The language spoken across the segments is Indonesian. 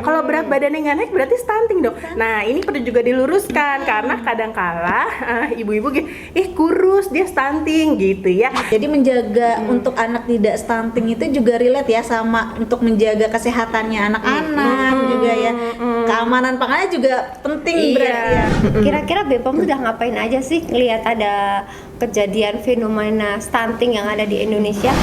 Kalau berat badannya nggak naik berarti stunting dong. Nah ini perlu juga diluruskan karena kadangkala ibu-ibu kurus dia stunting gitu ya. Jadi menjaga untuk anak tidak stunting itu juga relate ya sama untuk menjaga kesehatannya anak-anak juga ya. Keamanan pangannya juga penting berarti ya. Kira-kira BPOM udah ngapain aja sih ngelihat ada kejadian fenomena stunting yang ada di Indonesia?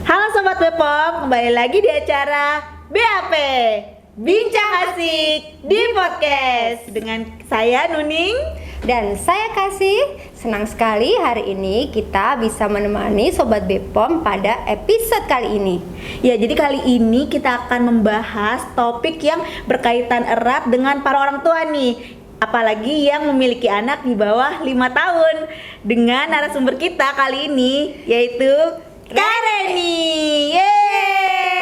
Halo Sobat BPOM, kembali lagi di acara BAP Bincang Asik di Podcast dengan saya Nuning Dan saya Kasih. Senang sekali hari ini kita bisa menemani Sobat BPOM pada episode kali ini. Ya, jadi kali ini kita akan membahas topik yang berkaitan erat dengan para orang tua nih, apalagi yang memiliki anak di bawah 5 tahun. Dengan narasumber kita kali ini yaitu Kak Reni. Yeay.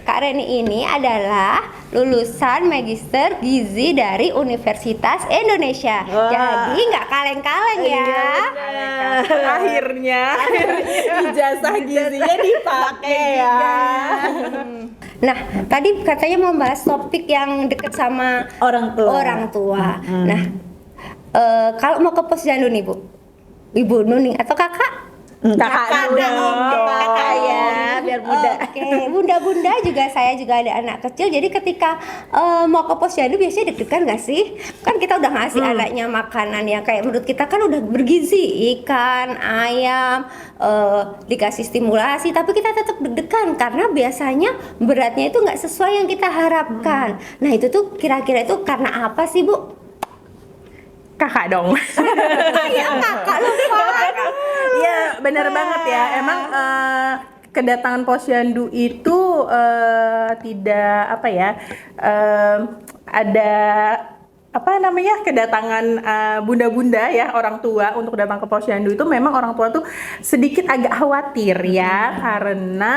Kak Reni ini adalah lulusan Magister Gizi dari Universitas Indonesia. Wah. Jadi nggak kaleng-kaleng ya. Akhirnya ijazah gizinya dipakai ya. Nah, tadi katanya mau bahas topik yang deket sama Orang tua. Nah, kalau mau ke posyandu nih Bu, Ibu Nuning atau Kakak? Kakak dong. Kakak ya, biar muda. Oke, bunda-bunda juga, saya juga ada anak kecil. Jadi ketika mau ke posyandu biasanya deg-degan gak sih? Kan kita udah ngasih anaknya makanan yang kayak menurut kita kan udah bergizi, ikan, ayam, dikasih stimulasi, tapi kita tetap deg-degan karena biasanya beratnya itu nggak sesuai yang kita harapkan. Nah itu tuh kira-kira itu karena apa sih Bu? Kakak dong. Ya kakak lupa. Iya benar banget ya. Emang kedatangan posyandu itu tidak apa ya, ada apa namanya, kedatangan bunda-bunda ya, orang tua untuk datang ke posyandu itu memang orang tua tuh sedikit agak khawatir ya, karena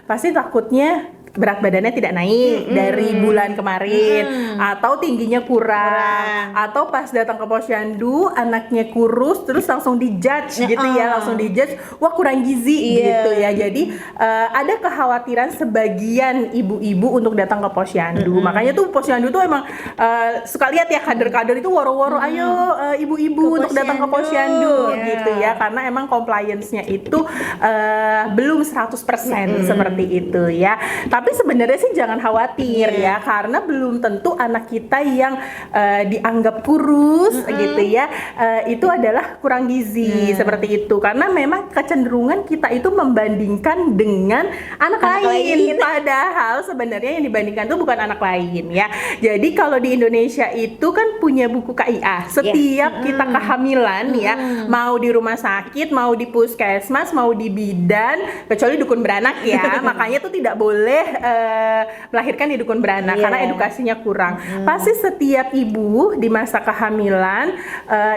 pasti takutnya berat badannya tidak naik dari bulan kemarin, atau tingginya kurang, atau pas datang ke posyandu anaknya kurus terus langsung dijudge gitu ya, langsung dijudge wah kurang gizi gitu ya. Jadi ada kekhawatiran sebagian ibu-ibu untuk datang ke posyandu. Makanya tuh posyandu tuh emang suka lihat ya kader-kader itu woro-woro, ayo ibu-ibu untuk datang ke posyandu gitu ya, karena emang compliance-nya itu belum 100% seperti itu ya. Tapi sebenarnya sih jangan khawatir ya, karena belum tentu anak kita yang dianggap kurus gitu ya itu adalah kurang gizi seperti itu, karena memang kecenderungan kita itu membandingkan dengan anak lain. Padahal sebenarnya yang dibandingkan itu bukan anak lain ya. Jadi kalau di Indonesia itu kan punya buku KIA setiap kita kehamilan ya, mau di rumah sakit, mau di puskesmas, mau di bidan, kecuali dukun beranak ya. Makanya tuh tidak boleh melahirkan di dukun beranak karena edukasinya kurang. Pasti setiap ibu di masa kehamilan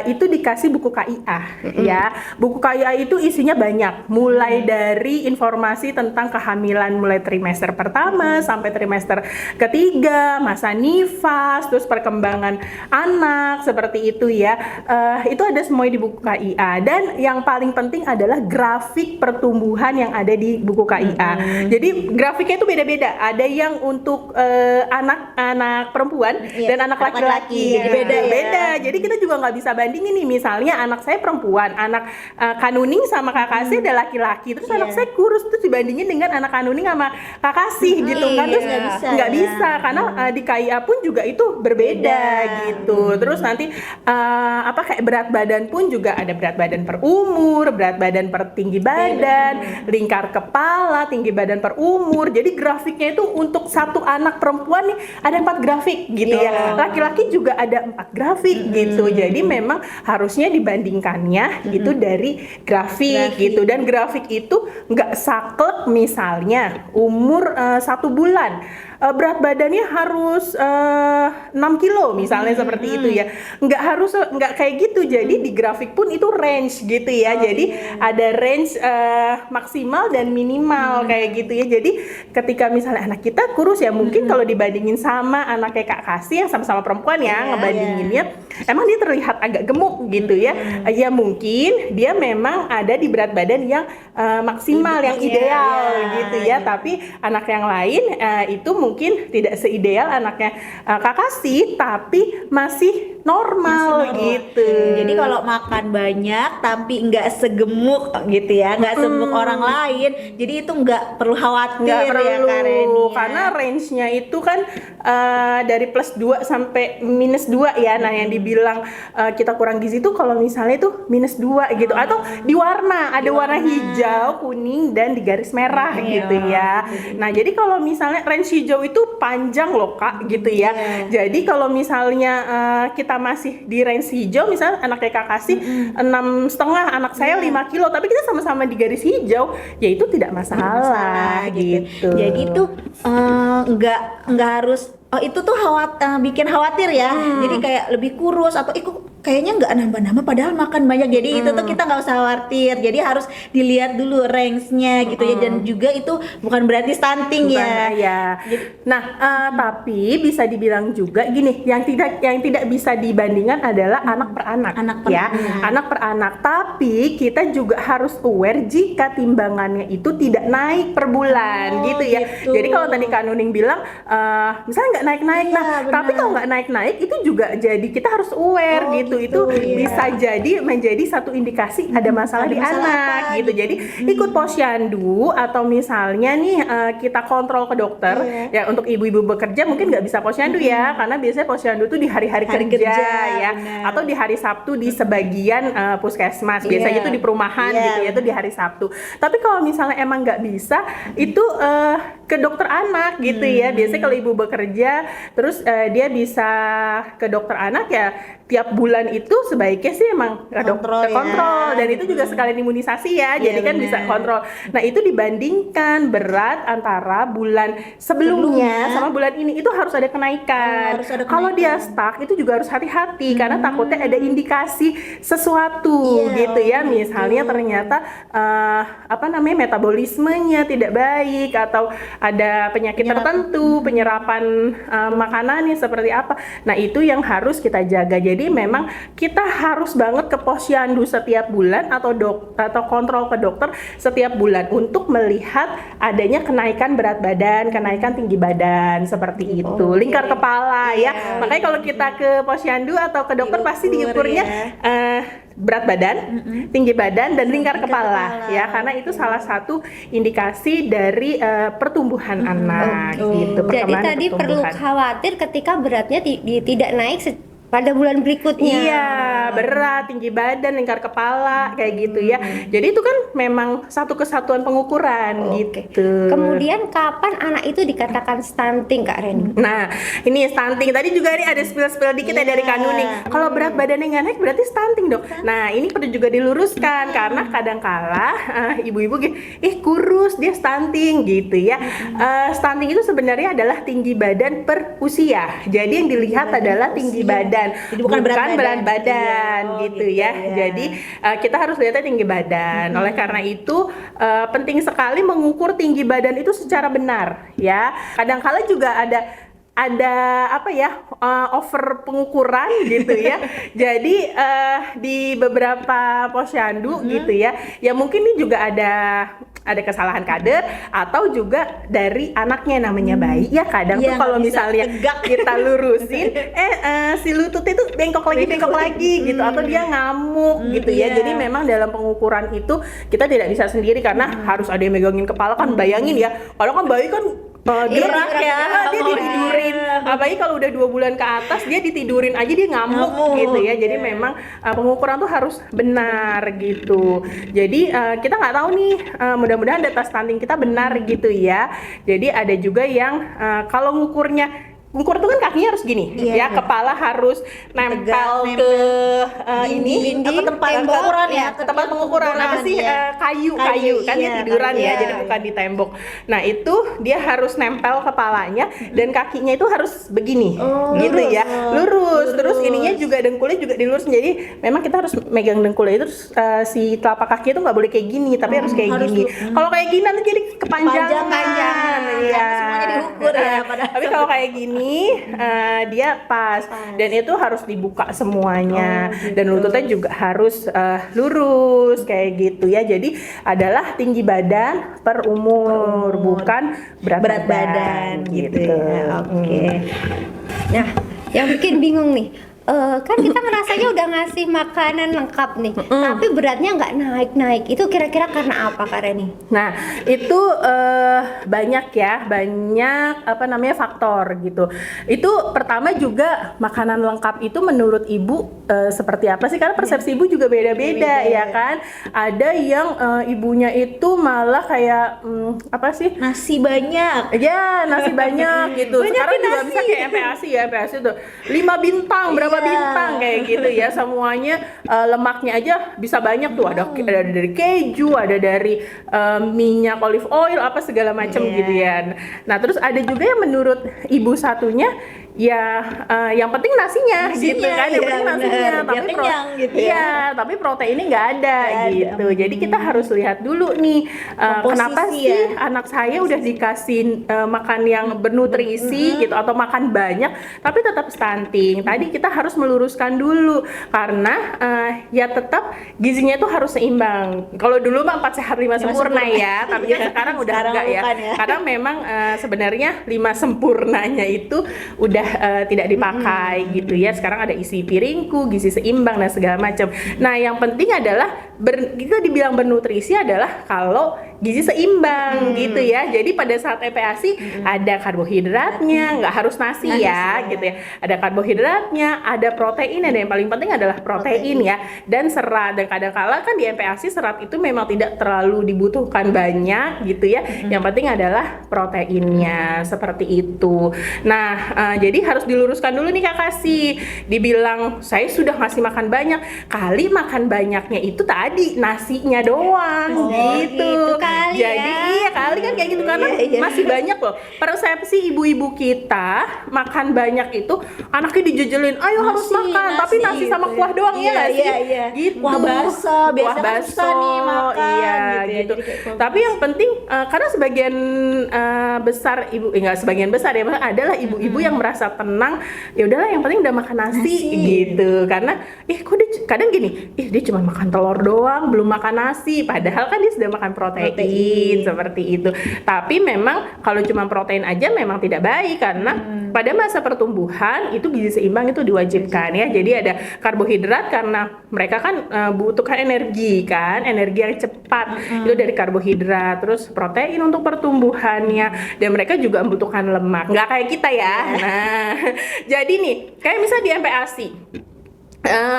itu dikasih buku KIA ya. Buku KIA itu isinya banyak, mulai dari informasi tentang kehamilan mulai trimester pertama sampai trimester ketiga, masa nifas, terus perkembangan anak seperti itu ya. Itu ada semua di buku KIA, dan yang paling penting adalah grafik pertumbuhan yang ada di buku KIA. Jadi grafiknya itu beda-beda. Ada yang untuk anak-anak perempuan dan anak laki-laki. Beda. Jadi kita juga nggak bisa bandingin nih. Misalnya anak saya perempuan, anak Kanuning sama kakak saya ada laki-laki. Terus anak saya kurus, terus dibandingin dengan anak Kanuning sama kakak sih gitu kan. Terus nggak bisa karena di KIA pun juga itu berbeda gitu. Terus nanti kayak berat badan pun juga ada berat badan per umur, berat badan per tinggi badan, lingkar kepala, tinggi badan per umur. Jadi grafiknya itu untuk satu anak perempuan nih ada 4 grafik gitu ya. Laki-laki juga ada 4 grafik gitu. Jadi memang harusnya dibandingkannya itu dari grafik gitu, dan grafik itu nggak saklek misalnya umur 1 bulan. Berat badannya harus 6 kilo misalnya seperti itu ya, nggak kayak gitu. Jadi di grafik pun itu range gitu ya. Jadi ada range maksimal dan minimal kayak gitu ya. Jadi ketika misalnya anak kita kurus ya, mungkin kalau dibandingin sama anaknya Kak Kasih yang sama-sama perempuan ya, ngebandinginnya emang dia terlihat agak gemuk gitu ya. Ya mungkin dia memang ada di berat badan yang maksimal, yang ideal gitu ya. Tapi anak yang lain itu mungkin tidak seideal anaknya Kak Kasih, tapi masih normal gitu. Jadi kalau makan banyak tapi nggak segemuk gitu ya, nggak segemuk orang lain, jadi itu nggak perlu khawatir Nggak perlu, ya Kak Reni ya. karena range-nya itu kan dari +2 sampai -2 ya. Nah yang dibilang kita kurang gizi itu kalau misalnya itu -2 gitu, atau di warna, ada warna hijau, kuning, dan di garis merah gitu ya. Nah jadi kalau misalnya range hijau itu panjang loh Kak gitu ya. Jadi kalau misalnya kita masih di range hijau, misalnya anaknya Kak Kasih 6,5, anak saya 5 kilo, tapi kita sama-sama di garis hijau, ya itu tidak masalah gitu. Jadi itu nggak harus itu tuh bikin khawatir ya. Jadi kayak lebih kurus atau kayaknya nggak nambah-nambah padahal makan banyak. Jadi itu tuh kita nggak usah khawatir. Jadi harus dilihat dulu range-nya gitu ya. Dan juga itu bukan berarti stunting ya. Nah, tapi bisa dibilang juga gini, yang tidak bisa dibandingkan adalah anak per anak. Anak per anak. Tapi kita juga harus aware jika timbangannya itu tidak naik per bulan gitu ya. Jadi kalau tadi Kak Nuning bilang misalnya nggak naik-naik, tapi kalau nggak naik-naik itu juga jadi kita harus aware gitu. Itu bisa jadi menjadi satu indikasi ada masalah di anak gitu. Jadi ikut posyandu, atau misalnya nih kita kontrol ke dokter ya. Untuk ibu-ibu bekerja mungkin nggak bisa posyandu ya, karena biasanya posyandu tuh di hari-hari kerja ya, atau di hari Sabtu di sebagian puskesmas. Biasanya itu di perumahan gitu ya, itu di hari Sabtu. Tapi kalau misalnya emang nggak bisa, itu ke dokter anak gitu ya. Biasanya kalau ibu bekerja terus dia bisa ke dokter anak ya, tiap bulan itu sebaiknya sih emang kontrol dan itu juga sekalian imunisasi ya. Jadi kan bisa kontrol. Nah itu dibandingkan berat antara bulan sebelumnya sama bulan ini, itu harus ada kenaikan. Kalau dia stuck itu juga harus hati-hati, karena takutnya ada indikasi sesuatu gitu ya. Misalnya ternyata metabolismenya tidak baik, atau ada penyakit tertentu, penyerapan makanannya seperti apa. Nah itu yang harus kita jaga. Jadi memang kita harus banget ke posyandu setiap bulan, atau kontrol ke dokter setiap bulan untuk melihat adanya kenaikan berat badan, kenaikan tinggi badan seperti itu. Lingkar kepala ya. Makanya kalau kita ke posyandu atau ke dokter pasti diukurnya berat badan, tinggi badan, dan lingkar kepala ya, karena itu salah satu indikasi dari pertumbuhan anak gitu. Jadi tadi perlu khawatir ketika beratnya tidak naik pada bulan berikutnya. Iya, berat, tinggi badan, lingkar kepala kayak gitu ya. Jadi itu kan memang satu kesatuan pengukuran gitu. Kemudian kapan anak itu dikatakan stunting Kak Reni? Nah, ini stunting. Tadi juga nih ada spill dikit ya dari Kak Nuning. Kalau berat badannya nggak naik berarti stunting dok. Nah, ini perlu juga diluruskan karena kadang-kala ibu-ibu kurus dia stunting gitu ya. Stunting itu sebenarnya adalah tinggi badan per usia. Jadi yang dilihat adalah tinggi badan. Jadi bukan berat badan gitu ya. Jadi kita harus lihatnya tinggi badan. Oleh karena itu penting sekali mengukur tinggi badan itu secara benar ya. Kadang-kala juga ada over pengukuran gitu ya. Jadi di beberapa posyandu gitu ya. Ya mungkin ini juga ada kesalahan kader, atau juga dari anaknya, namanya bayi ya. Kadang tuh kalau misalnya kita lurusin si lutut itu bengkok lagi gitu, atau dia ngamuk gitu ya. Jadi memang dalam pengukuran itu kita tidak bisa sendiri, karena harus ada yang megangin kepala kan. Bayangin ya, kalau kan bayi kan gerak Iya, ya, gerak. dia ditidurin. Apalagi kalau udah 2 bulan ke atas dia ditidurin aja dia ngamuk gitu ya. Jadi memang pengukuran tuh harus benar gitu. Jadi kita nggak tahu nih, mudah-mudahan data stunting kita benar gitu ya. Jadi ada juga yang kalau ngukur tuh kan kakinya harus gini, Iya. ya kepala harus nempel ke ini apa tempat tembok, pengukuran ya, ke tempat pengukuran apa sih, kayu kan dia iya, tiduran kayu. ya, jadi bukan di tembok. Nah itu dia harus nempel kepalanya dan kakinya itu harus begini, gitu ya, lurus. Terus ininya juga dengkulnya juga dilurus. Jadi memang kita harus megang dengkulnya itu, terus si telapak kaki itu nggak boleh kayak gini, tapi harus kayak gini. Kalau kayak gini nanti jadi kepanjangan, iya. Semuanya diukur ya padahal. Tapi kalau kayak gini dia pas. Dan itu harus dibuka semuanya. Dan lututnya juga harus lurus kayak gitu ya. Jadi adalah tinggi badan per umur, bukan berat badan gitu ya. Oke. Nah, yang bikin bingung nih, kan kita ngerasanya udah ngasih makanan lengkap nih, tapi beratnya nggak naik-naik. Itu kira-kira karena apa, Kak Reni? Nah, itu banyak apa namanya faktor gitu. Itu pertama juga makanan lengkap itu menurut ibu seperti apa sih? Karena persepsi ibu juga beda-beda ya kan. Ada yang ibunya itu malah kayak apa sih? Nasi banyak. Ya, nasi banyak gitu. Banyakin Sekarang juga nasi. bisa kayak MPASI ya, MPASI tuh 5 bintang, berapa bintang kayak gitu ya. Semuanya lemaknya aja bisa banyak tuh. Ada dari keju, ada dari minyak olive oil, apa segala macam gitu ya. Nah, terus ada juga yang menurut ibu satunya ya yang penting nasinya gitu kan, yang iya, penting nasinya, bener. tapi Biar kenyang gitu ya. iya, tapi proteinnya nggak ada Nggak gitu. Jadi kita harus lihat dulu nih kenapa Komposisi sih ya. anak saya udah dikasih makan yang bernutrisi gitu atau makan banyak tapi tetap stunting. Tadi kita harus meluruskan dulu karena ya tetap gizinya itu harus seimbang. Kalau dulu mah 4 sehat 5 sempurna ya, tapi kan sekarang udah Sekarang enggak ya. bukan ya. Karena memang sebenarnya 5 sempurnanya itu udah tidak dipakai gitu ya. Sekarang ada isi piringku, gizi seimbang dan segala macam. Nah, yang penting adalah kita dibilang bernutrisi adalah kalau gizi seimbang gitu ya. Jadi pada saat EPASI ada karbohidratnya, nggak harus nasi ya gitu ya. Ada karbohidratnya, ada protein, dan yang paling penting adalah protein ya, dan serat. Dan kadang-kala kan di EPASI serat itu memang tidak terlalu dibutuhkan banyak gitu ya. Yang penting adalah proteinnya seperti itu. Nah, jadi harus diluruskan dulu nih Kak Kasih. Dibilang saya sudah ngasih makan banyak, kali makan banyaknya itu tadi nasinya doang gitu. Kali Jadi ya. iya kali kan kayak gitu karena masih banyak loh persepsi ibu-ibu kita makan banyak itu anaknya dijejelin, ayo harus makan, tapi nasi sama kuah doang ya nggak sih? Gitu. Kuah basah, biasanya Kuah kan susah nih makan, iya gitu ya. gitu. Jadi kayak kuah Tapi yang penting karena sebagian besar ibu, enggak sebagian besar ya, maksudnya adalah ibu-ibu yang merasa tenang, ya udahlah yang penting udah makan nasi gitu. Karena kok dia kadang gini, dia cuma makan telur doang, belum makan nasi, padahal kan dia sudah makan protein seperti itu. Tapi memang kalau cuma protein aja memang tidak baik karena pada masa pertumbuhan itu gizi seimbang itu diwajibkan ya. Jadi ada karbohidrat karena mereka kan butuhkan energi kan, energi yang cepat itu dari karbohidrat, terus protein untuk pertumbuhannya, dan mereka juga membutuhkan lemak, nggak kayak kita ya. Nah, jadi nih kayak misalnya di MPASI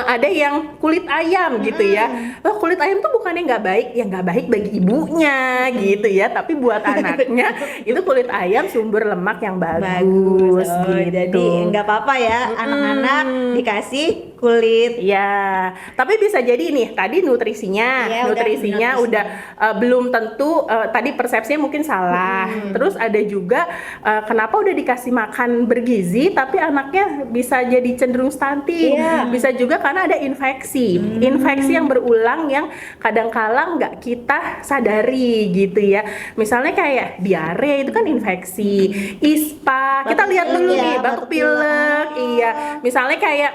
ada yang kulit ayam gitu ya. Kulit ayam tuh bukannya nggak baik, ya nggak baik bagi ibunya gitu ya, tapi buat anaknya itu kulit ayam sumber lemak yang bagus gitu. Jadi nggak apa-apa ya anak-anak dikasih kulit. Ya, tapi bisa jadi nih tadi nutrisinya udah belum tentu, tadi persepsinya mungkin salah. Terus ada juga kenapa udah dikasih makan bergizi tapi anaknya bisa jadi cenderung stunting. Bisa juga karena ada infeksi yang berulang yang kadang-kala nggak kita sadari gitu ya. Misalnya kayak diare itu kan infeksi, ISPA kita lihat dulu nih, batuk pilek, iya. Misalnya kayak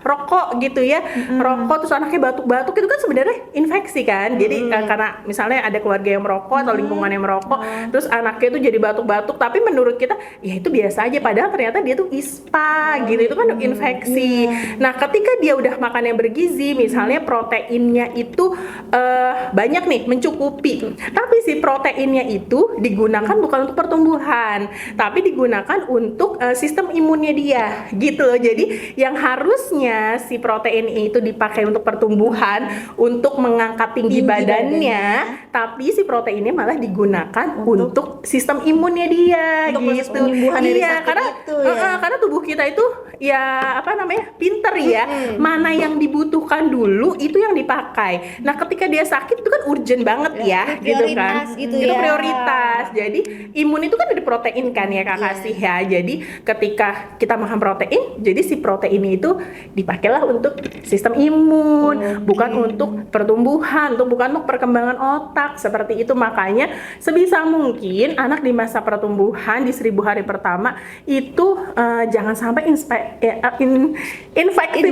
rokok gitu ya, rokok terus anaknya batuk-batuk itu kan sebenarnya infeksi kan. Jadi karena misalnya ada keluarga yang merokok atau lingkungan yang merokok, terus anaknya itu jadi batuk-batuk, tapi menurut kita ya itu biasa aja, padahal ternyata dia tuh ISPA gitu, itu kan infeksi. Nah ketika dia udah makan yang bergizi, misalnya proteinnya itu banyak nih, mencukupi, tapi si proteinnya itu digunakan bukan untuk pertumbuhan, tapi digunakan untuk sistem imunnya dia gitu loh. Jadi yang harusnya si protein itu dipakai untuk pertumbuhan, untuk mengangkat tinggi badannya, tapi si proteinnya malah digunakan untuk sistem imunnya dia untuk proses gitu. penyembuhan dari Iya, sakit karena itu ya. karena tubuh kita itu ya apa namanya, pinter ya, mana yang dibutuhkan dulu itu yang dipakai. Nah ketika dia sakit itu kan urgent banget ya gitu kan, prioritas gitu itu ya. prioritas. Jadi imun itu kan dari protein kan ya Kak Kasih ya. Jadi ketika kita makan protein, jadi si protein itu dipakailah untuk sistem imun, bukan untuk pertumbuhan, bukan untuk perkembangan otak seperti itu. Makanya sebisa mungkin anak di masa pertumbuhan di 1000 hari pertama itu jangan sampai infeksi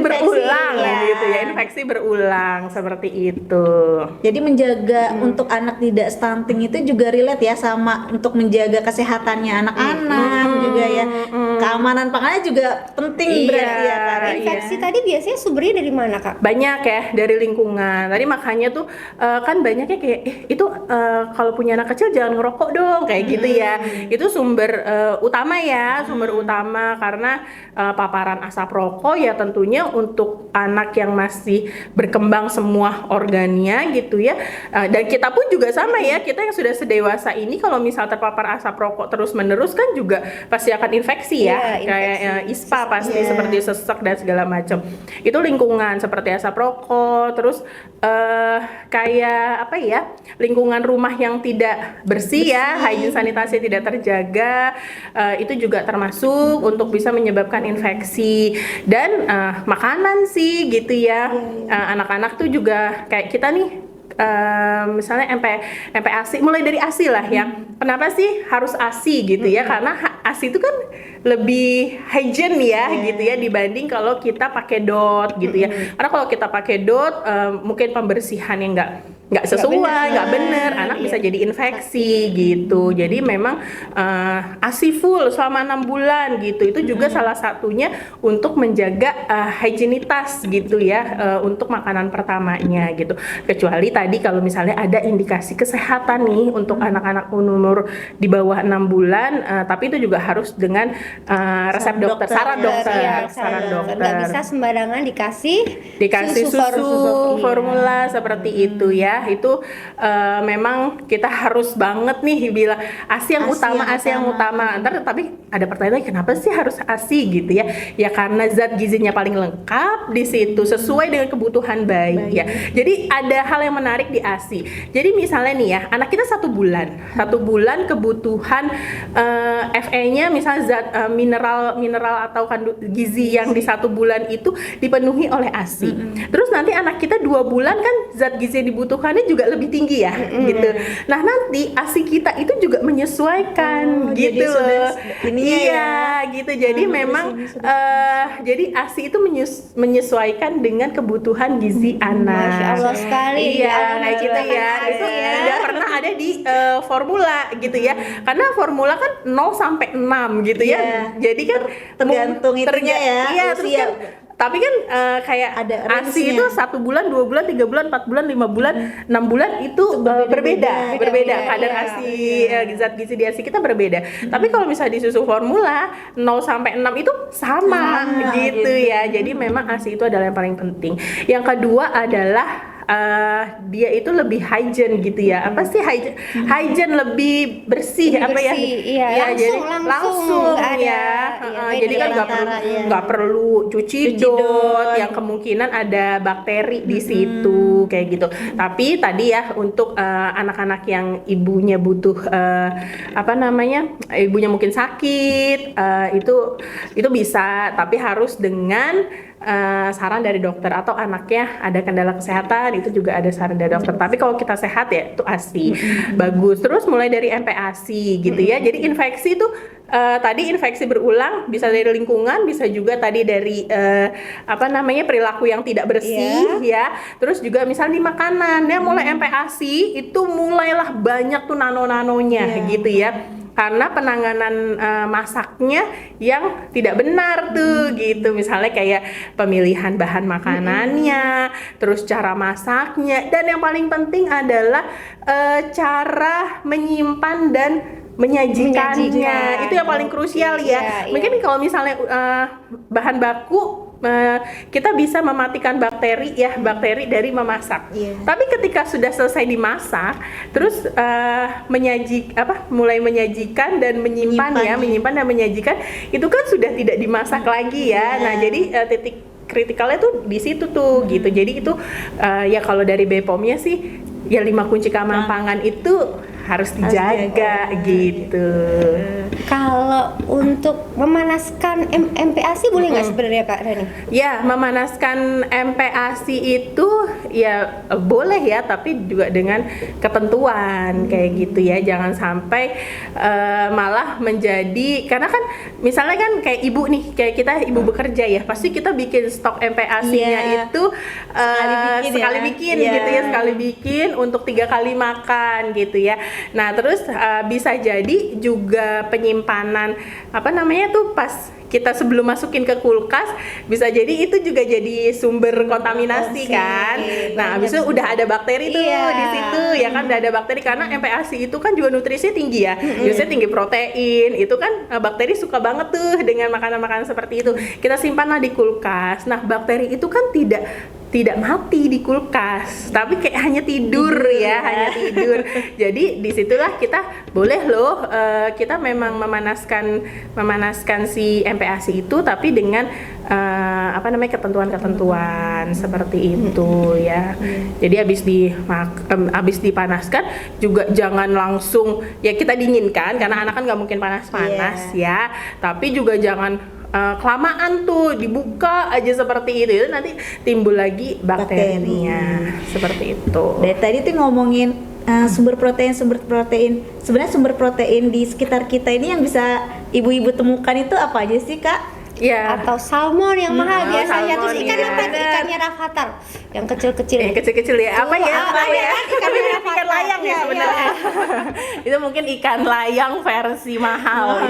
berulang ya. gitu ya, infeksi berulang seperti itu. Jadi menjaga untuk anak tidak stunting itu juga relate ya sama untuk menjaga kesehatannya anak-anak juga ya. Keamanan pangannya juga penting Iya, berarti ya Kak. Infeksi tadi biasanya sumbernya dari mana Kak? Banyak ya, dari lingkungan. Tadi makanya tuh kan banyaknya kayak itu kalau punya anak kecil jangan ngerokok dong kayak gitu ya. Itu sumber utama ya, sumber utama karena paparan asap rokok ya tentunya untuk anak yang masih berkembang semua organnya gitu ya. Dan kita pun juga sama ya, kita yang sudah sedewasa ini kalau misal terpapar asap rokok terus-menerus kan juga pasti akan infeksi ya. Iya, Kayak ISPA pasti seperti sesek dan segala macam. Itu lingkungan seperti asap rokok, terus kayak apa ya, lingkungan rumah yang tidak bersih ya, hygiene sanitasi tidak terjaga, itu juga termasuk untuk bisa menyebabkan infeksi. Dan makanan sih gitu ya, anak-anak tuh juga kayak kita nih, misalnya MP ASI, mulai dari ASI lah ya. Kenapa sih harus ASI gitu ya? Karena ASI itu kan lebih hygiene ya gitu ya dibanding kalau kita pakai DOT gitu ya. Karena kalau kita pakai DOT mungkin pembersihan yang nggak sesuai, nggak bener, anak bisa jadi infeksi gitu. Jadi memang ASI full selama 6 bulan gitu. Itu juga salah satunya untuk menjaga higienitas gitu ya, untuk makanan pertamanya gitu. Kecuali tadi kalau misalnya ada indikasi kesehatan nih untuk anak-anak umur di bawah 6 bulan, tapi itu juga harus dengan resep dokter, saran dokter, Iya, saran dokter. nggak bisa sembarangan dikasih susu formula seperti itu ya. Itu memang kita harus banget nih bilang ASI yang utama. Ntar tapi ada pertanyaan, kenapa sih harus ASI gitu ya? Ya karena zat gizinya paling lengkap di situ sesuai dengan kebutuhan bayi ya. Jadi ada hal yang menarik di ASI. Jadi misalnya nih ya, anak kita 1 bulan kebutuhan Fe-nya misalnya zat mineral atau gizi yang di 1 bulan itu dipenuhi oleh ASI. Terus nanti anak kita 2 bulan kan zat gizi yang dibutuhkannya juga lebih tinggi ya gitu. Nah nanti ASI kita itu juga menyesuaikan gitu loh. Gitu. Jadi memang jadi ASI itu menyesuaikan dengan kebutuhan gizi anak. Masya Allah sekali. Iya, kayak gitu ya. Itu tidak pernah ada di formula gitu ya. Karena formula kan 0 sampai 6 gitu ya. Jadi kan tergantung itunya ya. Iya, terus kan tapi kan kayak ada ASI itu 1 bulan, 2 bulan, 3 bulan, 4 bulan, 5 bulan, 6 bulan itu berbeda. Kadar ASI zat gizi di ASI kita berbeda. Tapi kalau misalnya di susu formula 0 sampai 6 itu sama gitu ya. Jadi memang ASI itu adalah yang paling penting. Yang kedua adalah dia itu lebih hygiene gitu ya. Apa sih hygiene? Hygiene lebih bersih, apa ya? Iya, Jadi langsung ya. Jadi kan nggak perlu cuci dot yang kemungkinan ada bakteri di situ kayak gitu. Tapi tadi ya untuk anak-anak yang ibunya butuh ibunya mungkin sakit, itu bisa, tapi harus dengan saran dari dokter, atau anaknya ada kendala kesehatan itu juga ada saran dari dokter. Tapi kalau kita sehat ya itu ASI bagus. Terus mulai dari MPASI gitu ya. Jadi infeksi itu tadi infeksi berulang bisa dari lingkungan, bisa juga tadi dari perilaku yang tidak bersih ya. Terus juga misalnya di makanan ya, mulai MPASI itu mulailah banyak tuh nano-nanonya gitu ya. Karena penanganan masaknya yang tidak benar tuh gitu, misalnya kayak pemilihan bahan makanannya, terus cara masaknya, dan yang paling penting adalah cara menyimpan dan menyajikannya. Itu yang paling krusial ya. Mungkin kalau misalnya bahan baku kita bisa mematikan bakteri dari memasak. Tapi ketika sudah selesai dimasak, terus mulai menyajikan dan menyimpan dan menyajikan, itu kan sudah tidak dimasak lagi ya. Nah, jadi titik kritikalnya tuh di situ tuh gitu. Jadi itu ya kalau dari BPOM-nya sih ya 5 kunci keamanan pangan itu harus dijaga gitu. Kalau untuk memanaskan MPASI boleh nggak sebenarnya Kak Rani? Ya, memanaskan MPASI itu ya boleh ya, tapi juga dengan ketentuan kayak gitu ya. Jangan sampai malah menjadi, karena kan misalnya kan kayak ibu nih, kayak kita ibu bekerja ya, pasti kita bikin stok MPASI-nya itu sekali bikin untuk 3 kali makan gitu ya. Nah, terus bisa jadi juga penyimpanan pas kita sebelum masukin ke kulkas, bisa jadi itu juga jadi sumber kontaminasi kan. Nah, habis itu udah ada bakteri tuh di situ ya kan, udah ada bakteri karena MPASI itu kan juga nutrisinya tinggi ya. Biasanya tinggi protein. Itu kan bakteri suka banget tuh dengan makanan-makanan seperti itu. Kita simpanlah di kulkas. Nah, bakteri itu kan tidak mati di kulkas, tapi kayak hanya tidur. Jadi disitulah kita boleh loh kita memang memanaskan si MPASI itu, tapi dengan ketentuan-ketentuan seperti itu ya. Jadi habis dipanaskan juga jangan langsung ya kita dinginkan, karena anak kan nggak mungkin panas-panas ya. Tapi juga jangan kelamaan tuh dibuka aja seperti itu nanti timbul lagi bakterinya. Seperti itu. Dari tadi tuh ngomongin sumber protein. Sebenarnya sumber protein di sekitar kita ini yang bisa ibu-ibu temukan itu apa aja sih Kak? Ya. Atau salmon yang mahal biasanya. Salmon, Terus ikan apa? Ikannya rafathar yang kecil-kecil. Yang kecil-kecil ya. Apa ya? Ikan layang ya sebenarnya. Itu mungkin ikan layang versi mahal.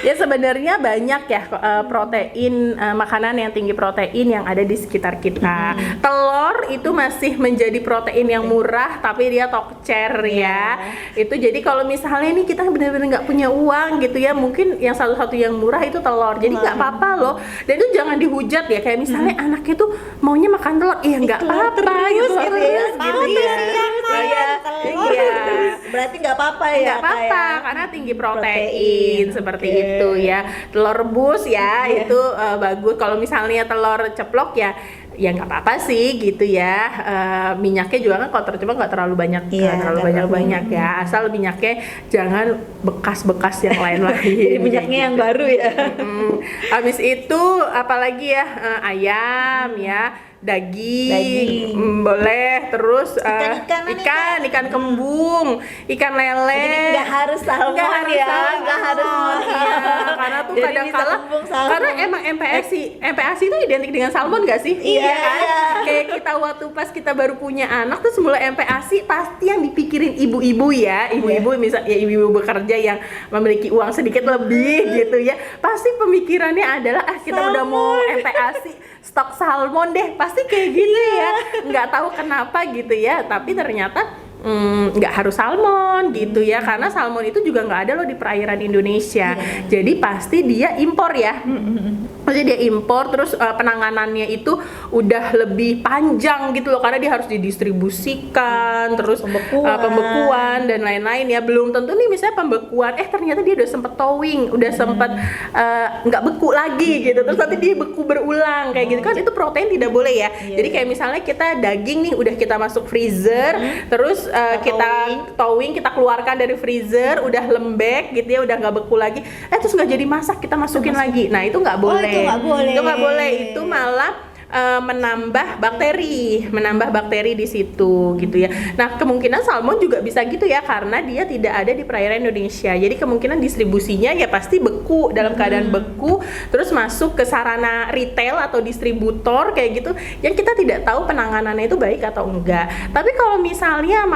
Ya sebenarnya banyak ya protein, makanan yang tinggi protein yang ada di sekitar kita. Telur itu masih menjadi protein yang murah, tapi dia tokcer ya. Itu jadi kalau misalnya ini kita benar-benar nggak punya uang gitu ya, mungkin yang satu-satu yang murah itu telur. Jadi nggak apa-apa loh. Dan itu jangan dihujat ya, kayak misalnya anaknya tuh maunya makan telur, iya nggak apa-apa gitu ya. Berarti nggak apa-apa ya? Nggak apa-apa, karena tinggi protein seperti itu ya. Telur rebus ya itu bagus. Kalau misalnya telur ceplok ya nggak apa-apa sih gitu ya. Minyaknya juga kan kalau terceplok nggak terlalu banyak, banyak ya. Asal minyaknya jangan bekas-bekas yang lain-lain. Minyaknya yang baru ya. Habis itu apalagi ya, ayam ya, daging. Boleh, terus ikan kembung, ikan lele. Nggak harus salmon nggak harus karena tuh kadang-kala karena emang MPASI itu identik dengan salmon nggak sih? Iya kan? Kayak kita waktu pas kita baru punya anak tuh semula MPASI pasti yang dipikirin ibu-ibu ya, misalnya ibu-ibu bekerja yang memiliki uang sedikit lebih gitu ya, pasti pemikirannya adalah kita udah mau MPASI stok salmon deh, pasti kayak gitu ya. Nggak tahu kenapa gitu ya, tapi ternyata nggak harus salmon gitu ya, karena salmon itu juga nggak ada loh di perairan Indonesia. Jadi pasti dia impor ya. Maksudnya dia impor, terus penanganannya itu udah lebih panjang gitu loh, karena dia harus didistribusikan, terus pembekuan dan lain-lain ya. Belum tentu nih misalnya pembekuan, ternyata dia udah sempet towing, udah sempet nggak beku lagi gitu, terus nanti dia beku berulang kayak gitu kan, itu protein tidak boleh ya. Jadi kayak misalnya kita daging nih udah kita masuk freezer, terus kita towing, kita keluarkan dari freezer, udah lembek gitu ya, udah nggak beku lagi. Terus nggak jadi masak, kita masukin lagi. Nah itu nggak boleh. itu nggak boleh. Itu nggak boleh. Itu malah menambah bakteri di situ gitu ya. Nah kemungkinan salmon juga bisa gitu ya, karena dia tidak ada di perairan Indonesia. Jadi kemungkinan distribusinya ya pasti beku, dalam keadaan beku, terus masuk ke sarana retail atau distributor kayak gitu, yang kita tidak tahu penanganannya itu baik atau enggak. Tapi kalau misalnya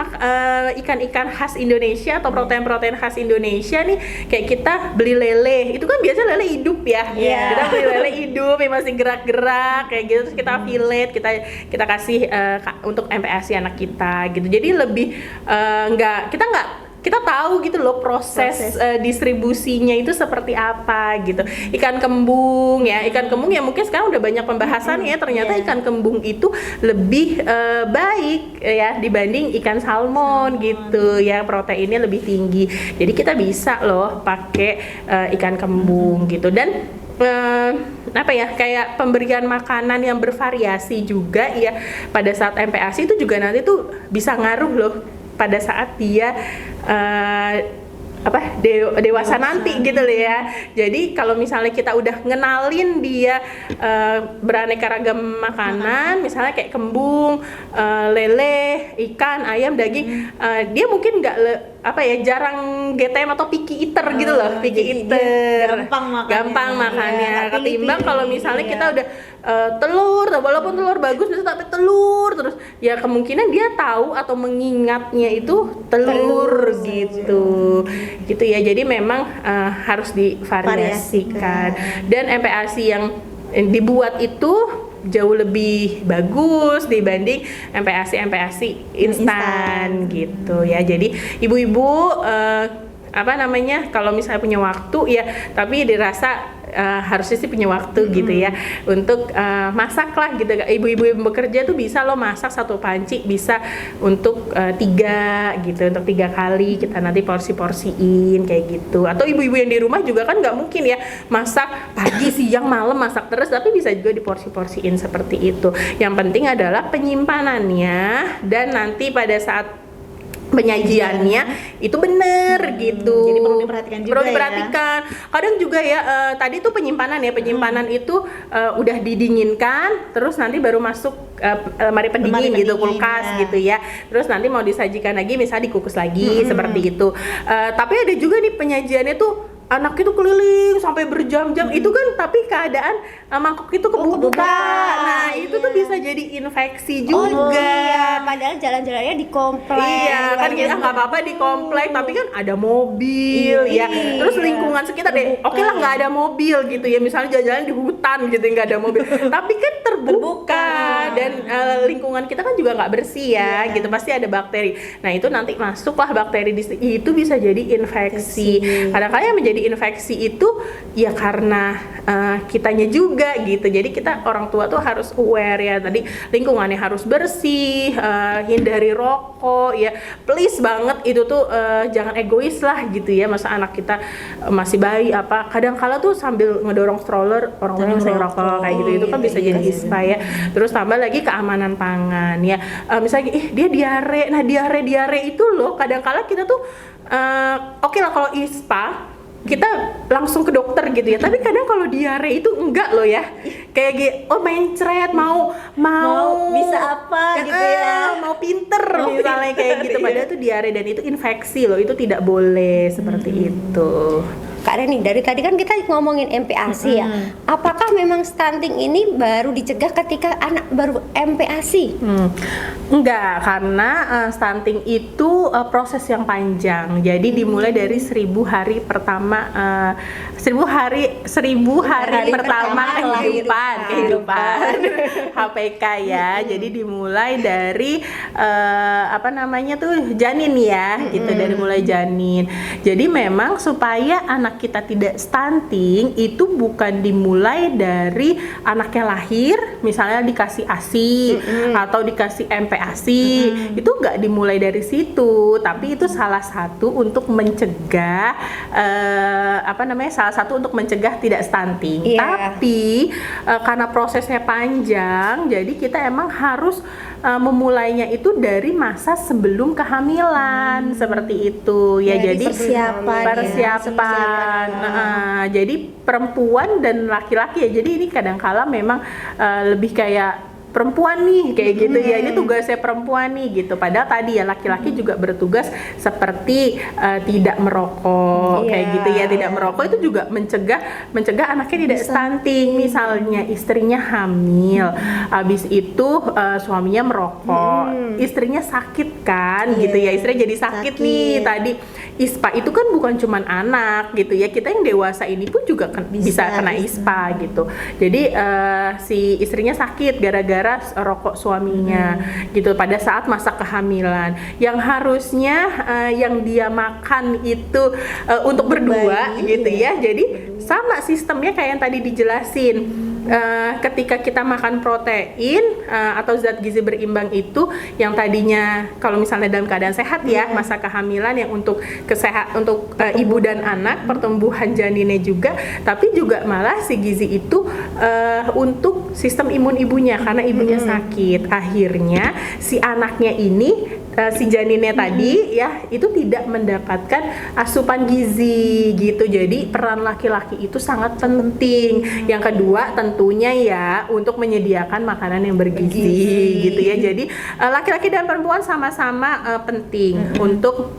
ikan-ikan khas Indonesia atau protein-protein khas Indonesia nih, kayak kita beli lele, itu kan biasa lele hidup ya. Kita beli lele hidup yang masih gerak-gerak kayak gitu, terus kita fillet, kita kasih untuk MPASI anak kita gitu. Jadi lebih kita tahu gitu loh proses distribusinya itu seperti apa gitu. Ikan kembung ya mungkin sekarang udah banyak pembahasan ya, ternyata ikan kembung itu lebih baik ya dibanding ikan salmon gitu ya, proteinnya lebih tinggi. Jadi kita bisa loh pakai ikan kembung gitu. Dan kayak pemberian makanan yang bervariasi juga ya pada saat MPASI itu juga nanti tuh bisa ngaruh loh pada saat dia dewasa nanti gitu loh ya. Jadi kalau misalnya kita udah ngenalin dia beraneka ragam makanan, misalnya kayak kembung, lele, ikan, ayam, daging, dia mungkin jarang GTM atau picky eater gitu loh, picky eater. Gampang makannya. Ketimbang kalau misalnya kita udah telur, walaupun telur bagus bisa tapi telur terus, ya kemungkinan dia tahu atau mengingatnya itu telur gitu ya. Jadi memang harus divariasikan. Dan MPASI yang dibuat itu jauh lebih bagus dibanding MPASI instan gitu ya. Jadi ibu-ibu kalau misalnya punya waktu ya, tapi dirasa harusnya sih punya waktu gitu ya untuk masak lah gitu. Ibu-ibu yang bekerja tuh bisa lo masak satu panci bisa untuk 3 gitu, untuk 3 kali kita nanti porsi-porsiin kayak gitu. Atau ibu-ibu yang di rumah juga kan nggak mungkin ya masak pagi, siang, malam masak terus, tapi bisa juga diporsi-porsiin seperti itu. Yang penting adalah penyimpanannya dan nanti pada saat penyajiannya itu bener gitu. Jadi perlu diperhatikan juga. Ya. Kadang juga ya tadi tuh penyimpanan itu udah didinginkan, terus nanti baru masuk lemari pendingin gitu, kulkas gitu ya. Terus nanti mau disajikan lagi, misalnya dikukus lagi seperti itu. Tapi ada juga nih penyajiannya tuh anak itu keliling sampai berjam-jam itu kan, tapi keadaan mangkok itu kebuka. Nah itu tuh bisa jadi infeksi juga. Padahal jalan-jalannya di komplek. Iya kan, kita nggak apa-apa di komplek, tapi kan ada mobil ya. Terus lingkungan sekitar oke lah nggak ada mobil gitu ya, misalnya jalan-jalan di hutan gitu nggak ada mobil, tapi kan terbuka dan lingkungan kita kan juga nggak bersih ya gitu, pasti ada bakteri. Nah itu nanti masuklah bakteri itu bisa jadi infeksi. Kadang-kadang yang menjadi infeksi itu ya karena kitanya juga gitu. Jadi kita orang tua tuh harus aware ya, tadi lingkungannya harus bersih, hindari rokok ya, please banget itu tuh jangan egois lah gitu ya. Masa anak kita masih bayi kadang-kala tuh sambil ngedorong stroller orang tuanya masih ngerokok kayak gitu, itu kan bisa jadi ispa ya. Terus tambah lagi keamanan pangan ya, misalnya dia diare. Nah diare itu loh kadang-kala kita tuh oke lah kalau ispa kita langsung ke dokter gitu ya, tapi kadang kalau diare itu enggak loh ya, kayak mencret mau bisa apa gitu ya, mau pinter misalnya kayak gitu, padahal itu diare dan itu infeksi loh, itu tidak boleh seperti itu. Kak Reni, dari tadi kan kita ngomongin MPASI ya. Apakah memang stunting ini baru dicegah ketika anak baru MPASI? Enggak, karena stunting itu proses yang panjang. Jadi dimulai dari 1000 hari pertama 1000 hari pertama kehidupan HPK ya. Jadi dimulai dari janin ya, gitu, dari mulai janin. Jadi memang supaya anak kita tidak stunting itu bukan dimulai dari anaknya lahir misalnya dikasih ASI atau dikasih MPASI, itu nggak dimulai dari situ, tapi itu salah satu untuk mencegah salah satu untuk mencegah tidak stunting. Tapi karena prosesnya panjang, jadi kita emang harus memulainya itu dari masa sebelum kehamilan seperti itu ya. Dari Jadi persiapan. Jadi perempuan dan laki-laki ya. Jadi ini kadang-kala memang lebih kayak perempuan nih kayak gitu ya, ini tugasnya perempuan nih gitu. Padahal tadi ya laki-laki juga bertugas seperti tidak merokok kayak gitu ya. Tidak merokok itu juga mencegah anaknya tidak stunting. Misalnya istrinya hamil, habis itu suaminya merokok, istrinya sakit kan gitu ya, istrinya jadi sakit nih tadi. ISPA itu kan bukan cuman anak gitu ya, kita yang dewasa ini pun juga bisa kena ISPA gitu. Jadi si istrinya sakit gara-gara rokok suaminya gitu pada saat masa kehamilan, yang harusnya yang dia makan itu untuk berdua gitu ya. Jadi sama sistemnya kayak yang tadi dijelasin. Ketika kita makan protein atau zat gizi berimbang itu yang tadinya kalau misalnya dalam keadaan sehat ya, masa kehamilan yang untuk untuk ibu dan anak, pertumbuhan janinnya juga, tapi juga malah si gizi itu untuk sistem imun ibunya karena ibunya sakit. Akhirnya si anaknya ini si janinnya tadi ya itu tidak mendapatkan asupan gizi gitu. Jadi peran laki-laki itu sangat penting. Yang kedua tentunya ya untuk menyediakan makanan yang bergizi gitu ya. Jadi laki-laki dan perempuan sama-sama penting untuk